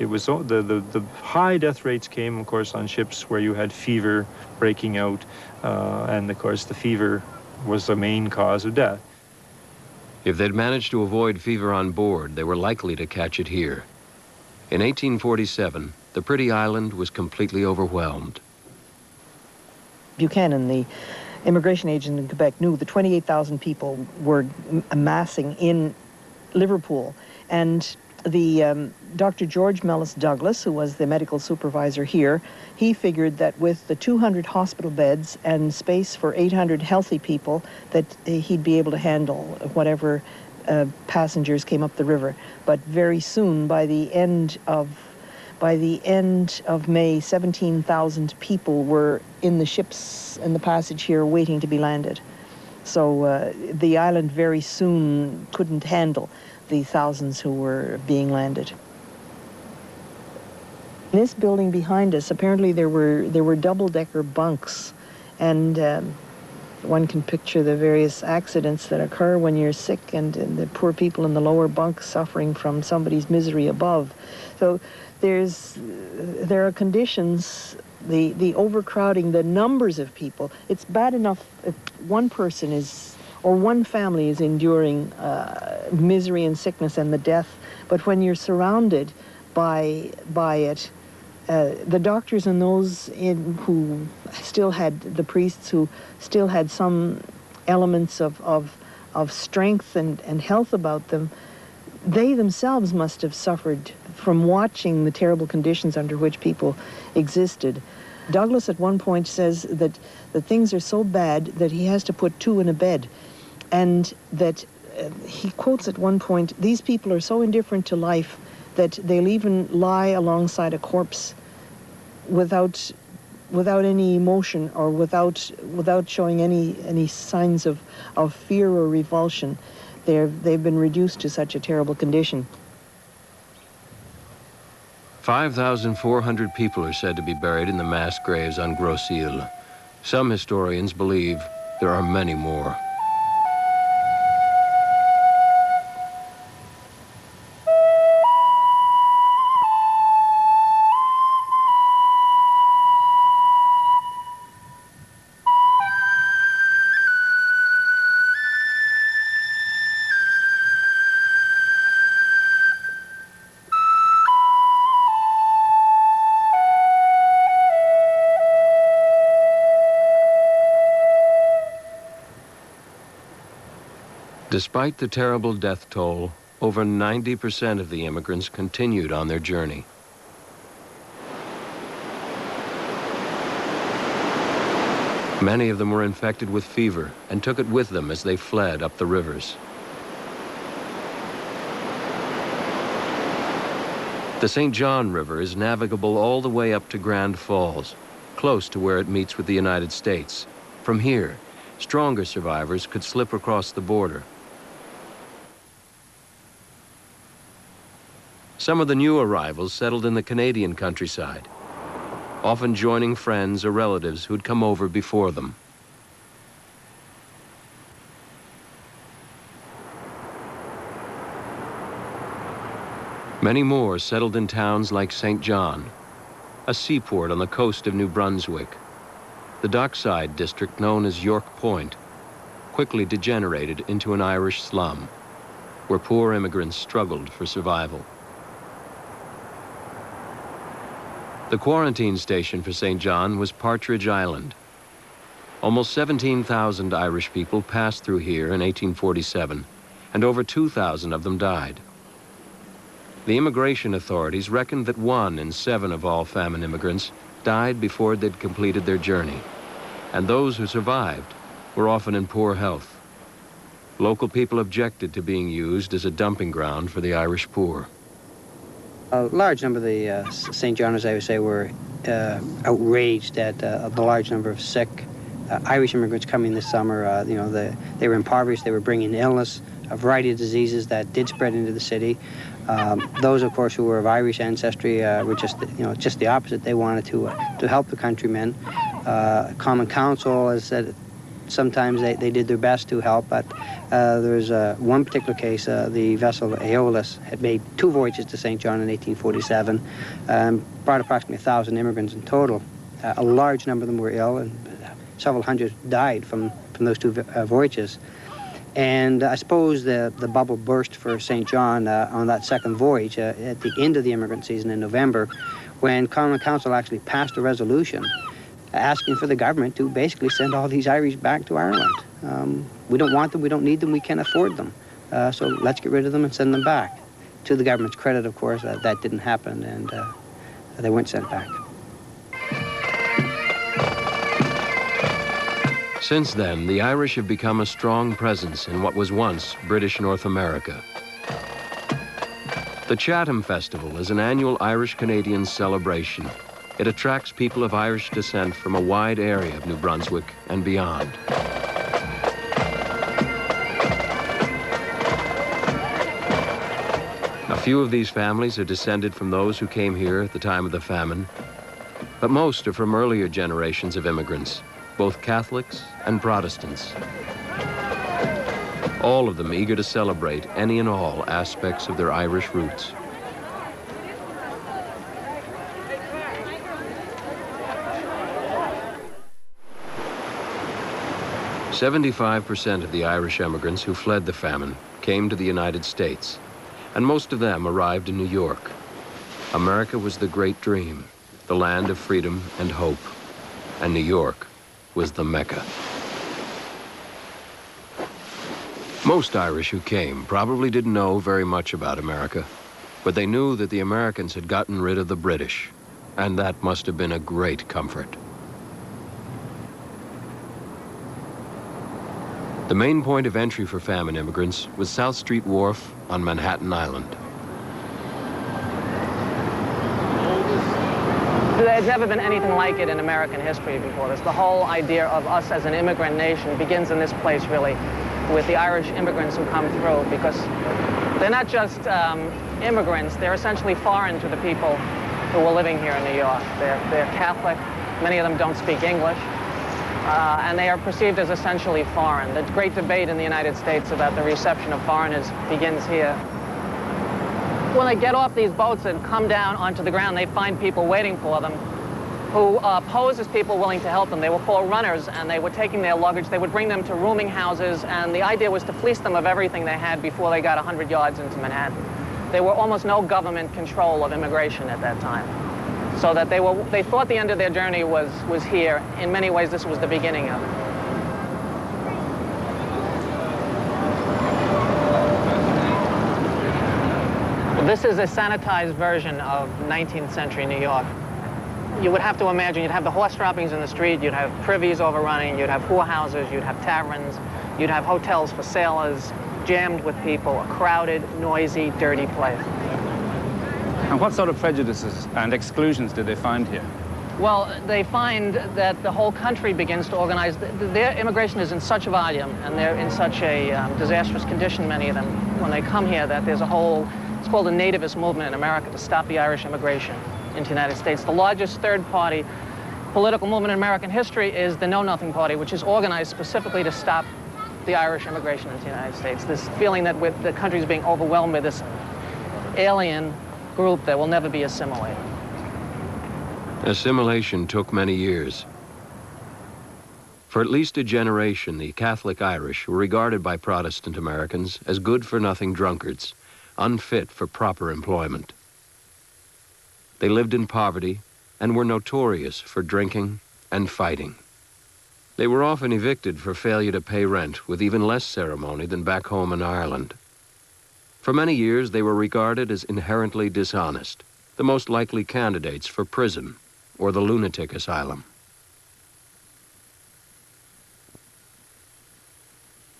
it was the high death rates came, of course, on ships where you had fever breaking out, and of course the fever was the main cause of death. If they'd managed to avoid fever on board, they were likely to catch it here. In 1847, the pretty island was completely overwhelmed. Buchanan, the immigration agent in Quebec, knew that 28,000 people were amassing in Liverpool. And the Dr. George Mellis Douglas, who was the medical supervisor here, he figured that with the 200 hospital beds and space for 800 healthy people, that he'd be able to handle whatever passengers came up the river. But very soon, by the end of May, 17,000 people were in the ships in the passage here waiting to be landed. So the island very soon couldn't handle the thousands who were being landed. In this building behind us, apparently there were double-decker bunks, and one can picture the various accidents that occur when you're sick, and the poor people in the lower bunks suffering from somebody's misery above. So there are conditions, the overcrowding, the numbers of people. It's bad enough if one person or one family is enduring misery and sickness and the death, but when you're surrounded by it, the doctors and those who still had, the priests who still had some elements of strength and health about them, they themselves must have suffered from watching the terrible conditions under which people existed. Douglas at one point says that things are so bad that he has to put two in a bed. And that he quotes at one point, these people are so indifferent to life that they'll even lie alongside a corpse without any emotion or without showing any signs of fear or revulsion. They've been reduced to such a terrible condition. 5,400 people are said to be buried in the mass graves on Grosse Île. Some historians believe there are many more. Despite the terrible death toll, over 90% of the immigrants continued on their journey. Many of them were infected with fever and took it with them as they fled up the rivers. The St. John River is navigable all the way up to Grand Falls, close to where it meets with the United States. From here, stronger survivors could slip across the border. Some of the new arrivals settled in the Canadian countryside, often joining friends or relatives who'd come over before them. Many more settled in towns like St. John, a seaport on the coast of New Brunswick. The dockside district known as York Point quickly degenerated into an Irish slum, where poor immigrants struggled for survival. The quarantine station for St. John was Partridge Island, Almost 17,000 Irish people passed through here in 1847, and over 2,000 of them died. The immigration authorities reckoned that 1 in 7 of all famine immigrants died before they'd completed their journey, and those who survived were often in poor health. Local people objected to being used as a dumping ground for the Irish poor. A large number of the St. Johners, I would say, were outraged at the large number of sick Irish immigrants coming this summer. They were impoverished, they were bringing illness, a variety of diseases that did spread into the city. Those, of course, who were of Irish ancestry were just the opposite. They wanted to help the countrymen. Common Council has said sometimes they did their best to help, but there was one particular case, the vessel Aeolus had made 2 voyages to St. John in 1847, brought approximately 1,000 immigrants in total. A large number of them were ill, and several hundred died from those 2 voyages. And I suppose the bubble burst for St. John on that second voyage at the end of the immigrant season in November, when Common Council actually passed a resolution asking for the government to basically send all these Irish back to Ireland. We don't want them, we don't need them, we can't afford them. So let's get rid of them and send them back. To the government's credit, of course, that didn't happen, and they weren't sent back. Since then, the Irish have become a strong presence in what was once British North America. The Chatham Festival is an annual Irish-Canadian celebration. It attracts people of Irish descent from a wide area of New Brunswick and beyond. A few of these families are descended from those who came here at the time of the famine, but most are from earlier generations of immigrants, both Catholics and Protestants. All of them eager to celebrate any and all aspects of their Irish roots. "75% of the Irish immigrants who fled the famine came to the United States, and most of them arrived in New York. America was the great dream, the land of freedom and hope, and New York was the Mecca." Most Irish who came probably didn't know very much about America, but they knew that the Americans had gotten rid of the British, and that must have been a great comfort. The main point of entry for famine immigrants was South Street Wharf on Manhattan Island. There's never been anything like it in American history before this. The whole idea of us as an immigrant nation begins in this place, really, with the Irish immigrants who come through, because they're not just immigrants, they're essentially foreign to the people who were living here in New York. They're Catholic, many of them don't speak English, and they are perceived as essentially foreign. The great debate in the United States about the reception of foreigners begins here. When they get off these boats and come down onto the ground, they find people waiting for them who posed as people willing to help them. They were called runners, and they were taking their luggage. They would bring them to rooming houses, and the idea was to fleece them of everything they had before they got 100 yards into Manhattan. There were almost no government control of immigration at that time, so that they thought the end of their journey was here. In many ways, this was the beginning of it. This is a sanitized version of 19th century New York. You would have to imagine you'd have the horse droppings in the street, you'd have privies overrunning, you'd have whorehouses, you'd have taverns, you'd have hotels for sailors, jammed with people, a crowded, noisy, dirty place. And what sort of prejudices and exclusions did they find here? Well, they find that the whole country begins to organize. Their immigration is in such volume, and they're in such a disastrous condition, many of them, when they come here, that there's a whole, it's called a nativist movement in America to stop the Irish immigration into the United States. The largest third-party political movement in American history is the Know Nothing Party, which is organized specifically to stop the Irish immigration into the United States. This feeling that the country is being overwhelmed with this alien group that will never be assimilated. Assimilation took many years. For at least a generation, the Catholic Irish were regarded by Protestant Americans as good-for-nothing drunkards, unfit for proper employment. They lived in poverty and were notorious for drinking and fighting. They were often evicted for failure to pay rent, with even less ceremony than back home in Ireland. For many years, they were regarded as inherently dishonest, the most likely candidates for prison or the lunatic asylum.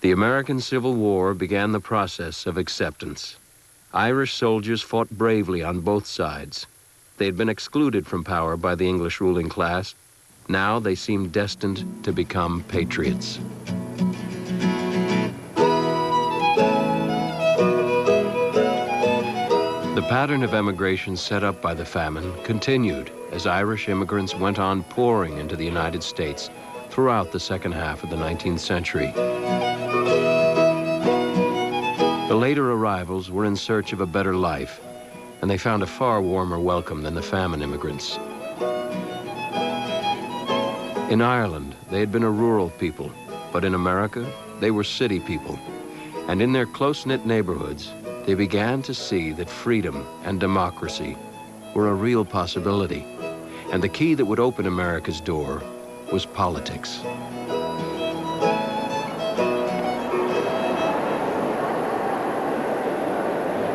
The American Civil War began the process of acceptance. Irish soldiers fought bravely on both sides. They had been excluded from power by the English ruling class. Now they seemed destined to become patriots. The pattern of emigration set up by the famine continued as Irish immigrants went on pouring into the United States throughout the second half of the 19th century. The later arrivals were in search of a better life, and they found a far warmer welcome than the famine immigrants. In Ireland, they had been a rural people, but in America, they were city people. And in their close-knit neighborhoods, they began to see that freedom and democracy were a real possibility. And the key that would open America's door was politics.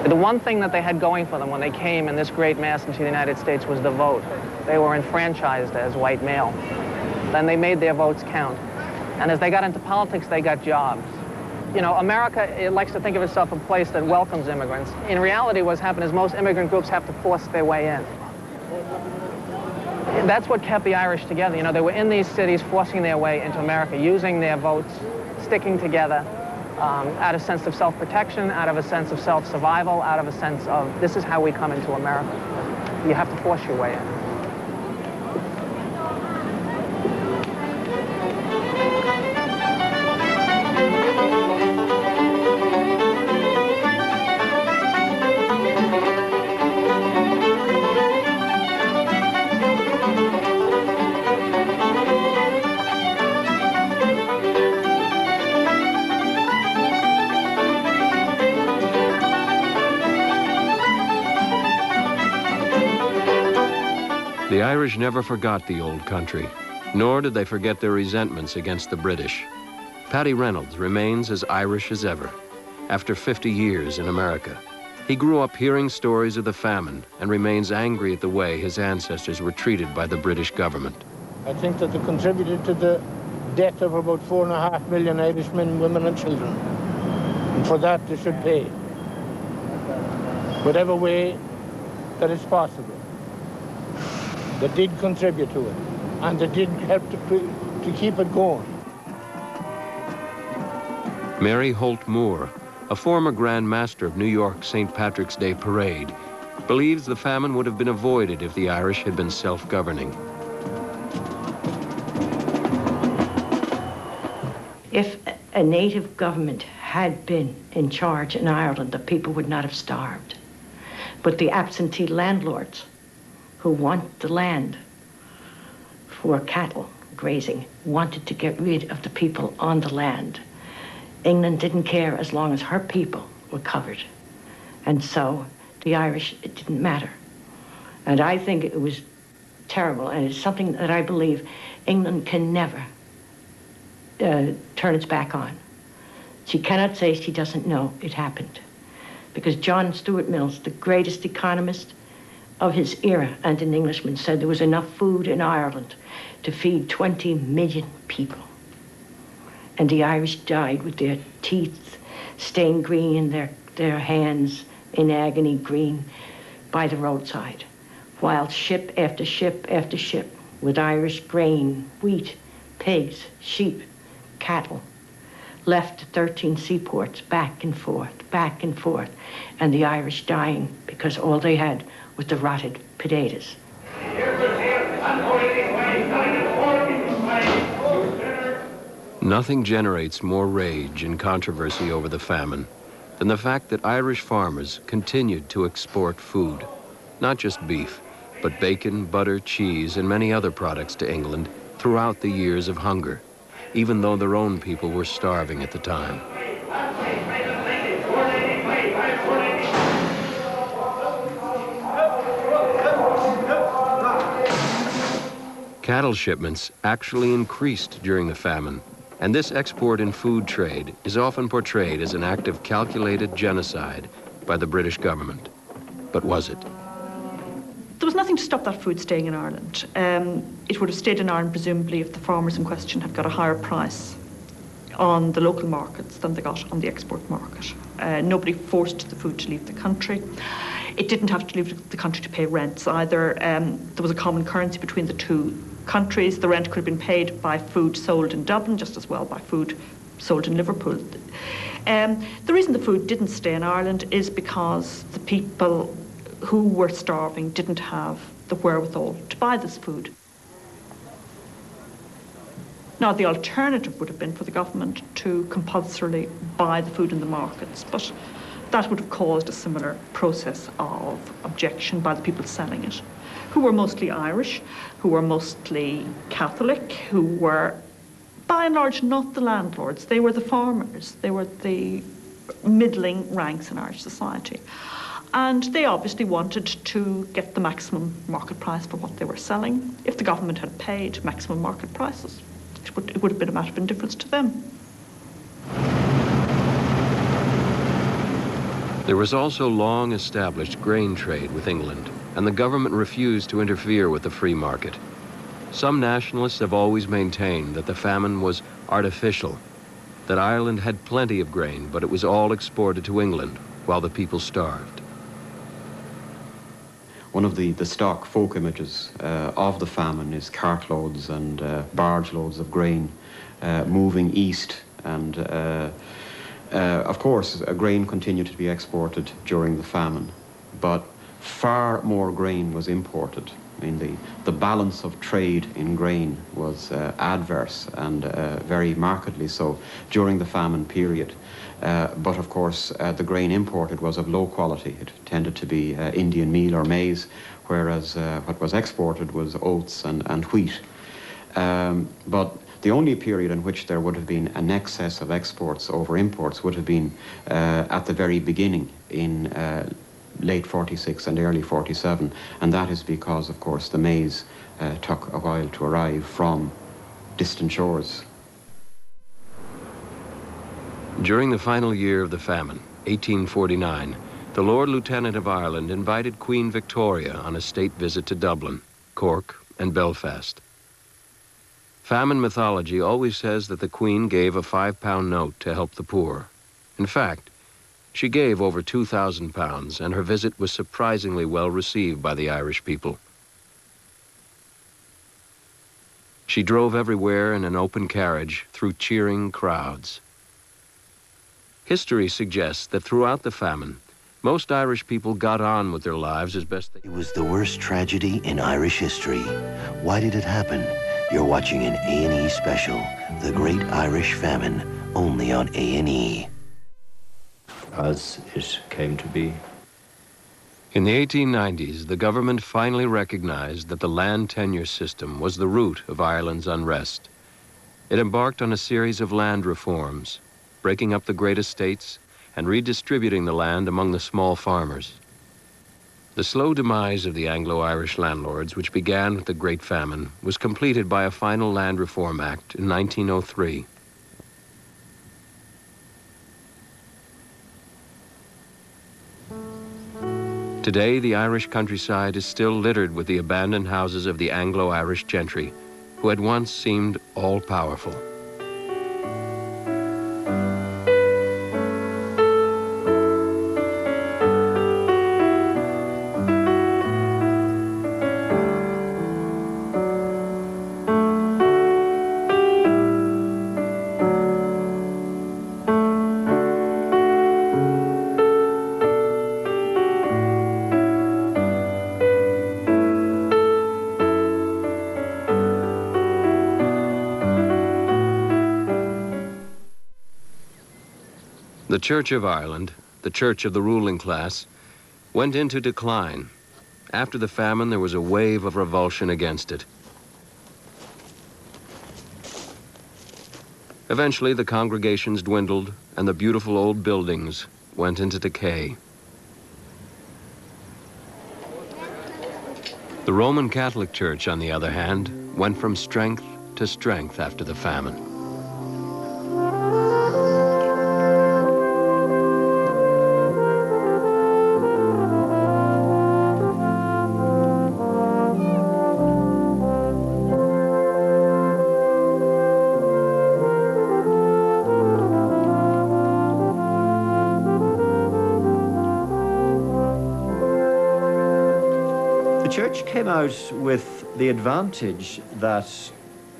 The one thing that they had going for them when they came in this great mass into the United States was the vote. They were enfranchised as white male. Then they made their votes count. And as they got into politics, they got jobs. You know, America, it likes to think of itself a place that welcomes immigrants. In reality, what's happened is most immigrant groups have to force their way in. That's what kept the Irish together. You know, they were in these cities forcing their way into America, using their votes, sticking together, out of a sense of self-protection, out of a sense of self-survival, out of a sense of this is how we come into America. You have to force your way in. The Irish never forgot the old country, nor did they forget their resentments against the British. Paddy Reynolds remains as Irish as ever, after 50 years in America. He grew up hearing stories of the famine and remains angry at the way his ancestors were treated by the British government. I think that they contributed to the death of about 4.5 million Irish men, women and children. And for that they should pay. Whatever way that is possible. They did contribute to it, and they did help to keep it going. Mary Holt Moore, a former Grand Master of New York's St. Patrick's Day Parade, believes the famine would have been avoided if the Irish had been self-governing. If a native government had been in charge in Ireland, the people would not have starved. But the absentee landlords who want the land for cattle grazing wanted to get rid of the people on the land. England didn't care as long as her people were covered. And so the Irish, it didn't matter. And I think it was terrible, and it's something that I believe England can never turn its back on. She cannot say she doesn't know it happened. Because John Stuart Mills, the greatest economist of his era and an Englishman, said there was enough food in Ireland to feed 20 million people. And the Irish died with their teeth stained green, their hands in agony green by the roadside, while ship after ship after ship with Irish grain, wheat, pigs, sheep, cattle, left 13 seaports back and forth, and the Irish dying because all they had was the rotted potatoes. Nothing generates more rage and controversy over the famine than the fact that Irish farmers continued to export food, not just beef, but bacon, butter, cheese, and many other products to England throughout the years of hunger, even though their own people were starving at the time. Cattle shipments actually increased during the famine, and this export and food trade is often portrayed as an act of calculated genocide by the British government. But was it? There was nothing to stop that food staying in Ireland. It would have stayed in Ireland, presumably, if the farmers in question had got a higher price on the local markets than they got on the export market. Nobody forced the food to leave the country. It didn't have to leave the country to pay rents either. There was a common currency between the two countries. The rent could have been paid by food sold in Dublin, just as well by food sold in Liverpool. The reason the food didn't stay in Ireland is because the people who were starving didn't have the wherewithal to buy this food. Now, the alternative would have been for the government to compulsorily buy the food in the markets, but that would have caused a similar process of objection by the people selling it, who were mostly Irish, who were mostly Catholic, who were, by and large, not the landlords. They were the farmers. They were the middling ranks in Irish society. And they obviously wanted to get the maximum market price for what they were selling. If the government had paid maximum market prices, it would have been a matter of indifference to them. There was also long-established grain trade with England, and the government refused to interfere with the free market. Some nationalists have always maintained that the famine was artificial, that Ireland had plenty of grain, but it was all exported to England while the people starved. One of the stock folk images of the famine is cartloads and barge loads of grain moving east, and of course grain continued to be exported during the famine, but far more grain was imported. I mean, the balance of trade in grain was adverse, and very markedly so during the famine period. But of course, the grain imported was of low quality. It tended to be Indian meal or maize, whereas what was exported was oats and wheat. But the only period in which there would have been an excess of exports over imports would have been at the very beginning in late 46 and early 47, and that is because, of course, the maize took a while to arrive from distant shores. During the final year of the famine, 1849, the Lord Lieutenant of Ireland invited Queen Victoria on a state visit to Dublin, Cork, and Belfast. Famine mythology always says that the Queen gave a £5 note to help the poor. In fact, she gave over £2,000, and her visit was surprisingly well received by the Irish people. She drove everywhere in an open carriage through cheering crowds. History suggests that throughout the famine, most Irish people got on with their lives as best they could. It was the worst tragedy in Irish history. Why did it happen? You're watching an A&E special, The Great Irish Famine, only on A&E. As it came to be. In the 1890s, the government finally recognized that the land tenure system was the root of Ireland's unrest. It embarked on a series of land reforms, breaking up the great estates and redistributing the land among the small farmers. The slow demise of the Anglo-Irish landlords, which began with the Great Famine, was completed by a final Land Reform Act in 1903. Today, the Irish countryside is still littered with the abandoned houses of the Anglo-Irish gentry, who had once seemed all-powerful. The Church of Ireland, the church of the ruling class, went into decline. After the famine, there was a wave of revulsion against it. Eventually, the congregations dwindled, and the beautiful old buildings went into decay. The Roman Catholic Church, on the other hand, went from strength to strength after the famine. The church came out with the advantage that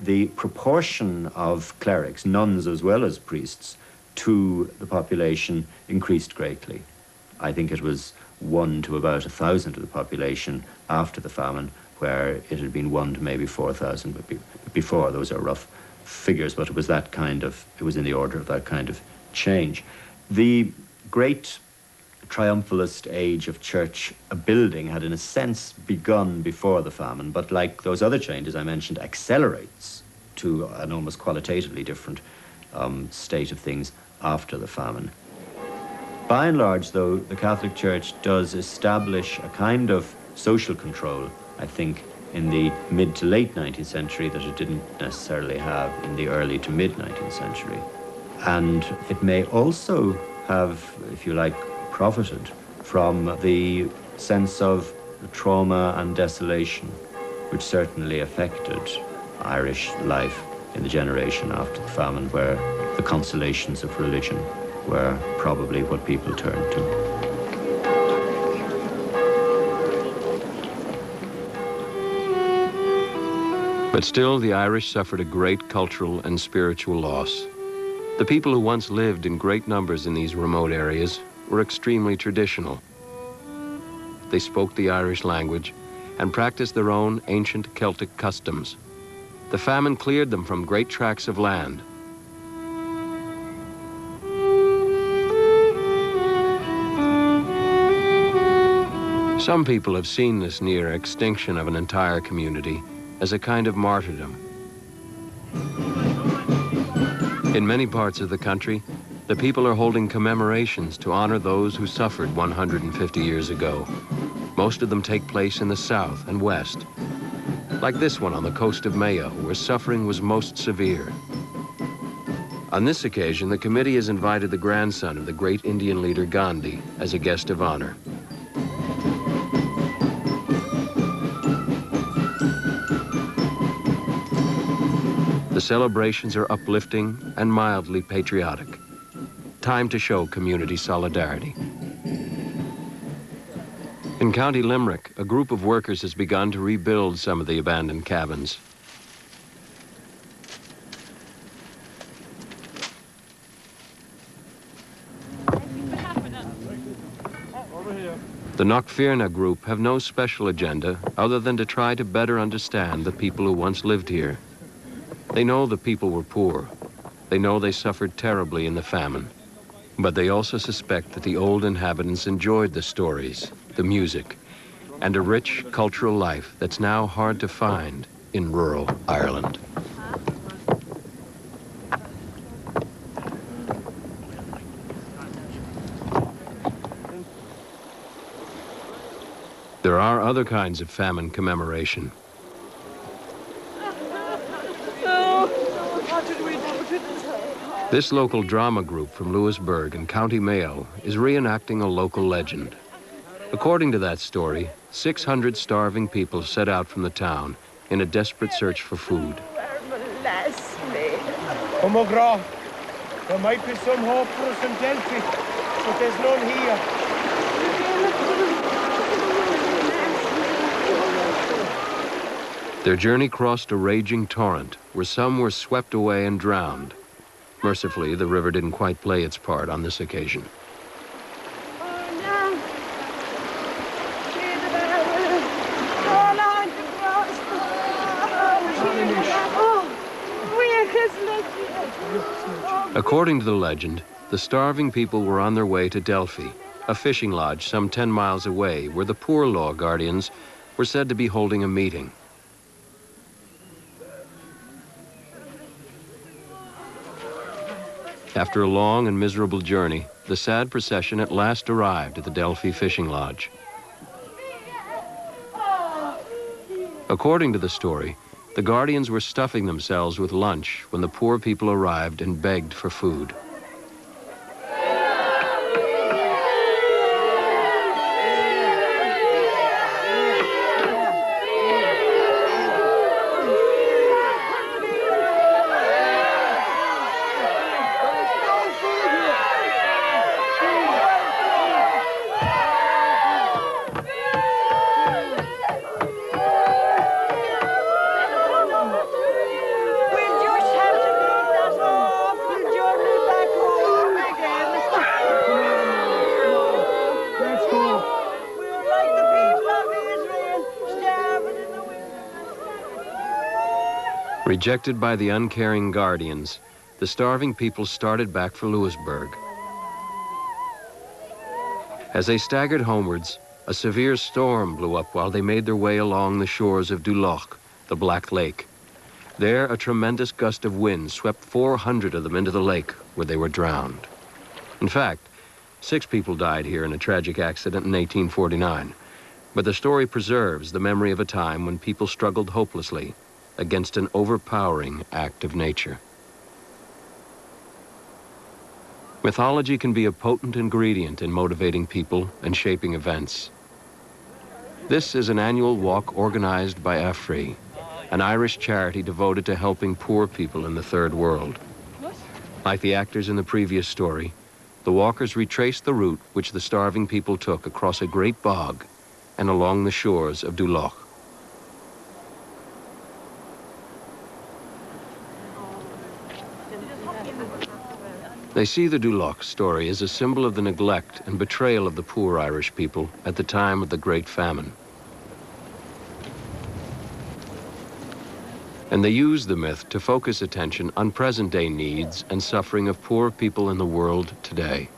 the proportion of clerics, nuns as well as priests, to the population increased greatly. I think it was 1 to about 1,000 of the population after the famine, where it had been 1 to maybe 4,000 before. Those are rough figures, but it was in the order of that kind of change. The great triumphalist age of church building had in a sense begun before the famine, but like those other changes I mentioned, accelerates to an almost qualitatively different state of things after the famine. By and large, though, the Catholic Church does establish a kind of social control, I think, in the mid to late 19th century that it didn't necessarily have in the early to mid 19th century. And it may also have, if you like, profited from the sense of trauma and desolation, which certainly affected Irish life in the generation after the famine, where the consolations of religion were probably what people turned to. But still, the Irish suffered a great cultural and spiritual loss. The people who once lived in great numbers in these remote areas were extremely traditional. They spoke the Irish language and practiced their own ancient Celtic customs. The famine cleared them from great tracts of land. Some people have seen this near extinction of an entire community as a kind of martyrdom. In many parts of the country, the people are holding commemorations to honor those who suffered 150 years ago. Most of them take place in the south and west, like this one on the coast of Mayo, where suffering was most severe. On this occasion, the committee has invited the grandson of the great Indian leader Gandhi as a guest of honor. The celebrations are uplifting and mildly patriotic. Time to show community solidarity. In County Limerick, a group of workers has begun to rebuild some of the abandoned cabins. The Knockfearna group have no special agenda other than to try to better understand the people who once lived here. They know the people were poor. They know they suffered terribly in the famine. But they also suspect that the old inhabitants enjoyed the stories, the music, and a rich cultural life that's now hard to find in rural Ireland. There are other kinds of famine commemoration. This local drama group from Lewisburg in County Mayo is reenacting a local legend. According to that story, 600 starving people set out from the town in a desperate search for food. Oh, McGraw, there might be some hope for us in Delphi, but there's none here. Their journey crossed a raging torrent where some were swept away and drowned. Mercifully, the river didn't quite play its part on this occasion. According to the legend, the starving people were on their way to Delphi, a fishing lodge some 10 miles away where the poor law guardians were said to be holding a meeting. After a long and miserable journey, the sad procession at last arrived at the Delphi fishing lodge. According to the story, The Guardians were stuffing themselves with lunch when the poor people arrived and begged for food. Rejected by the uncaring Guardians, the starving people started back for Louisbourg. As they staggered homewards, a severe storm blew up while they made their way along the shores of Duloc, the Black Lake. There, a tremendous gust of wind swept 400 of them into the lake, where they were drowned. In fact, 6 people died here in a tragic accident in 1849. But the story preserves the memory of a time when people struggled hopelessly against an overpowering act of nature. Mythology can be a potent ingredient in motivating people and shaping events. This is an annual walk organized by AFRI, an Irish charity devoted to helping poor people in the Third World. Like the actors in the previous story, the walkers retrace the route which the starving people took across a great bog and along the shores of Duloc. They see the Duloc story as a symbol of the neglect and betrayal of the poor Irish people at the time of the Great Famine. And they use the myth to focus attention on present-day needs and suffering of poor people in the world today.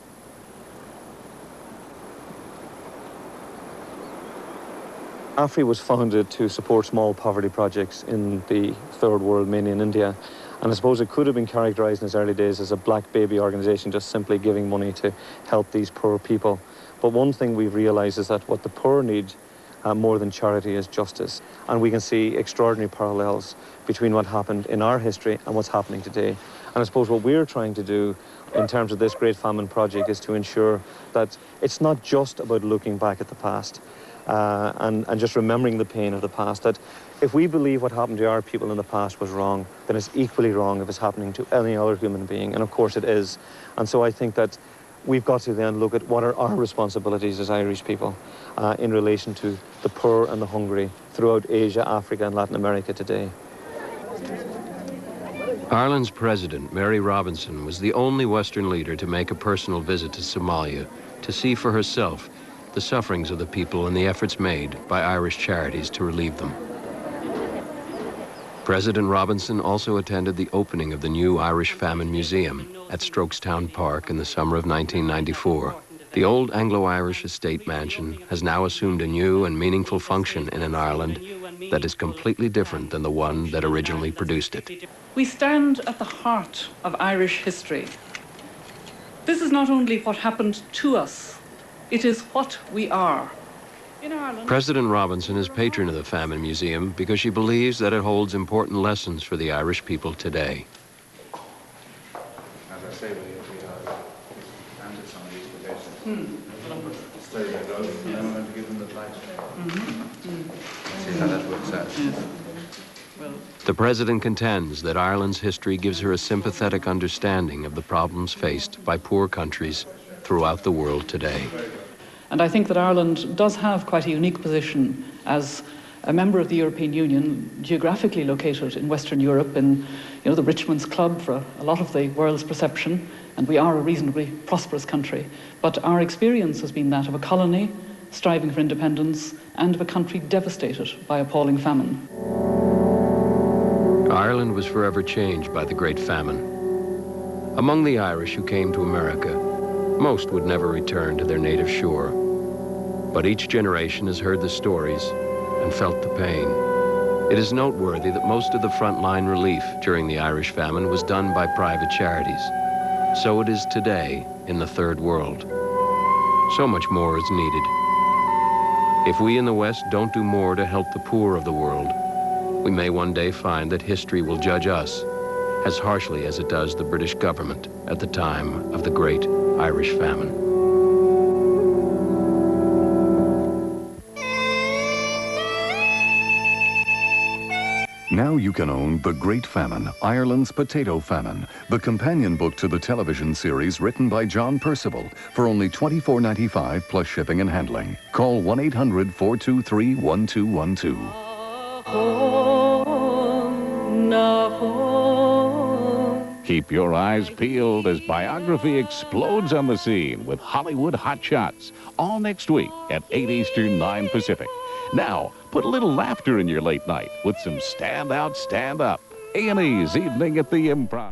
AFRI was founded to support small poverty projects in the Third World, mainly in India. And I suppose it could have been characterized in its early days as a black baby organization, just simply giving money to help these poor people. But one thing we've realized is that what the poor need more than charity is justice. And we can see extraordinary parallels between what happened in our history and what's happening today. And I suppose what we're trying to do in terms of this Great Famine project is to ensure that it's not just about looking back at the past and just remembering the pain of the past, that if we believe what happened to our people in the past was wrong, then it's equally wrong if it's happening to any other human being, and of course it is. And so I think that we've got to then look at what are our responsibilities as Irish people in relation to the poor and the hungry throughout Asia, Africa and Latin America today. Ireland's president, Mary Robinson, was the only Western leader to make a personal visit to Somalia to see for herself the sufferings of the people and the efforts made by Irish charities to relieve them. President Robinson also attended the opening of the new Irish Famine Museum at Strokestown Park in the summer of 1994. The old Anglo-Irish estate mansion has now assumed a new and meaningful function in an Ireland that is completely different than the one that originally produced it. We stand at the heart of Irish history. This is not only what happened to us, it is what we are. President Robinson is patron of the Famine Museum because she believes that it holds important lessons for the Irish people today. As I say, we have handed some of these possessions. Stay there, though, and then we're going to give them the flags. See how that works out. The president contends that Ireland's history gives her a sympathetic understanding of the problems faced by poor countries throughout the world today. And I think that Ireland does have quite a unique position as a member of the European Union, geographically located in Western Europe, in the Richmond's Club for a lot of the world's perception, and we are a reasonably prosperous country. But our experience has been that of a colony striving for independence and of a country devastated by appalling famine. Ireland was forever changed by the Great Famine. Among the Irish who came to America, most would never return to their native shore. But each generation has heard the stories and felt the pain. It is noteworthy that most of the frontline relief during the Irish famine was done by private charities. So it is today in the Third World. So much more is needed. If we in the West don't do more to help the poor of the world, We may one day find that history will judge us as harshly as it does the British government at the time of the Great Irish Famine. Now you can own The Great Famine, Ireland's Potato Famine, the companion book to the television series written by John Percival, for only $24.95 plus shipping and handling. Call 1-800-423-1212. Keep your eyes peeled as biography explodes on the scene with Hollywood Hot Shots, all next week at 8 Eastern, 9 Pacific. Now, put a little laughter in your late night with some Stand Out, Stand Up. A&E's Evening at the Improv.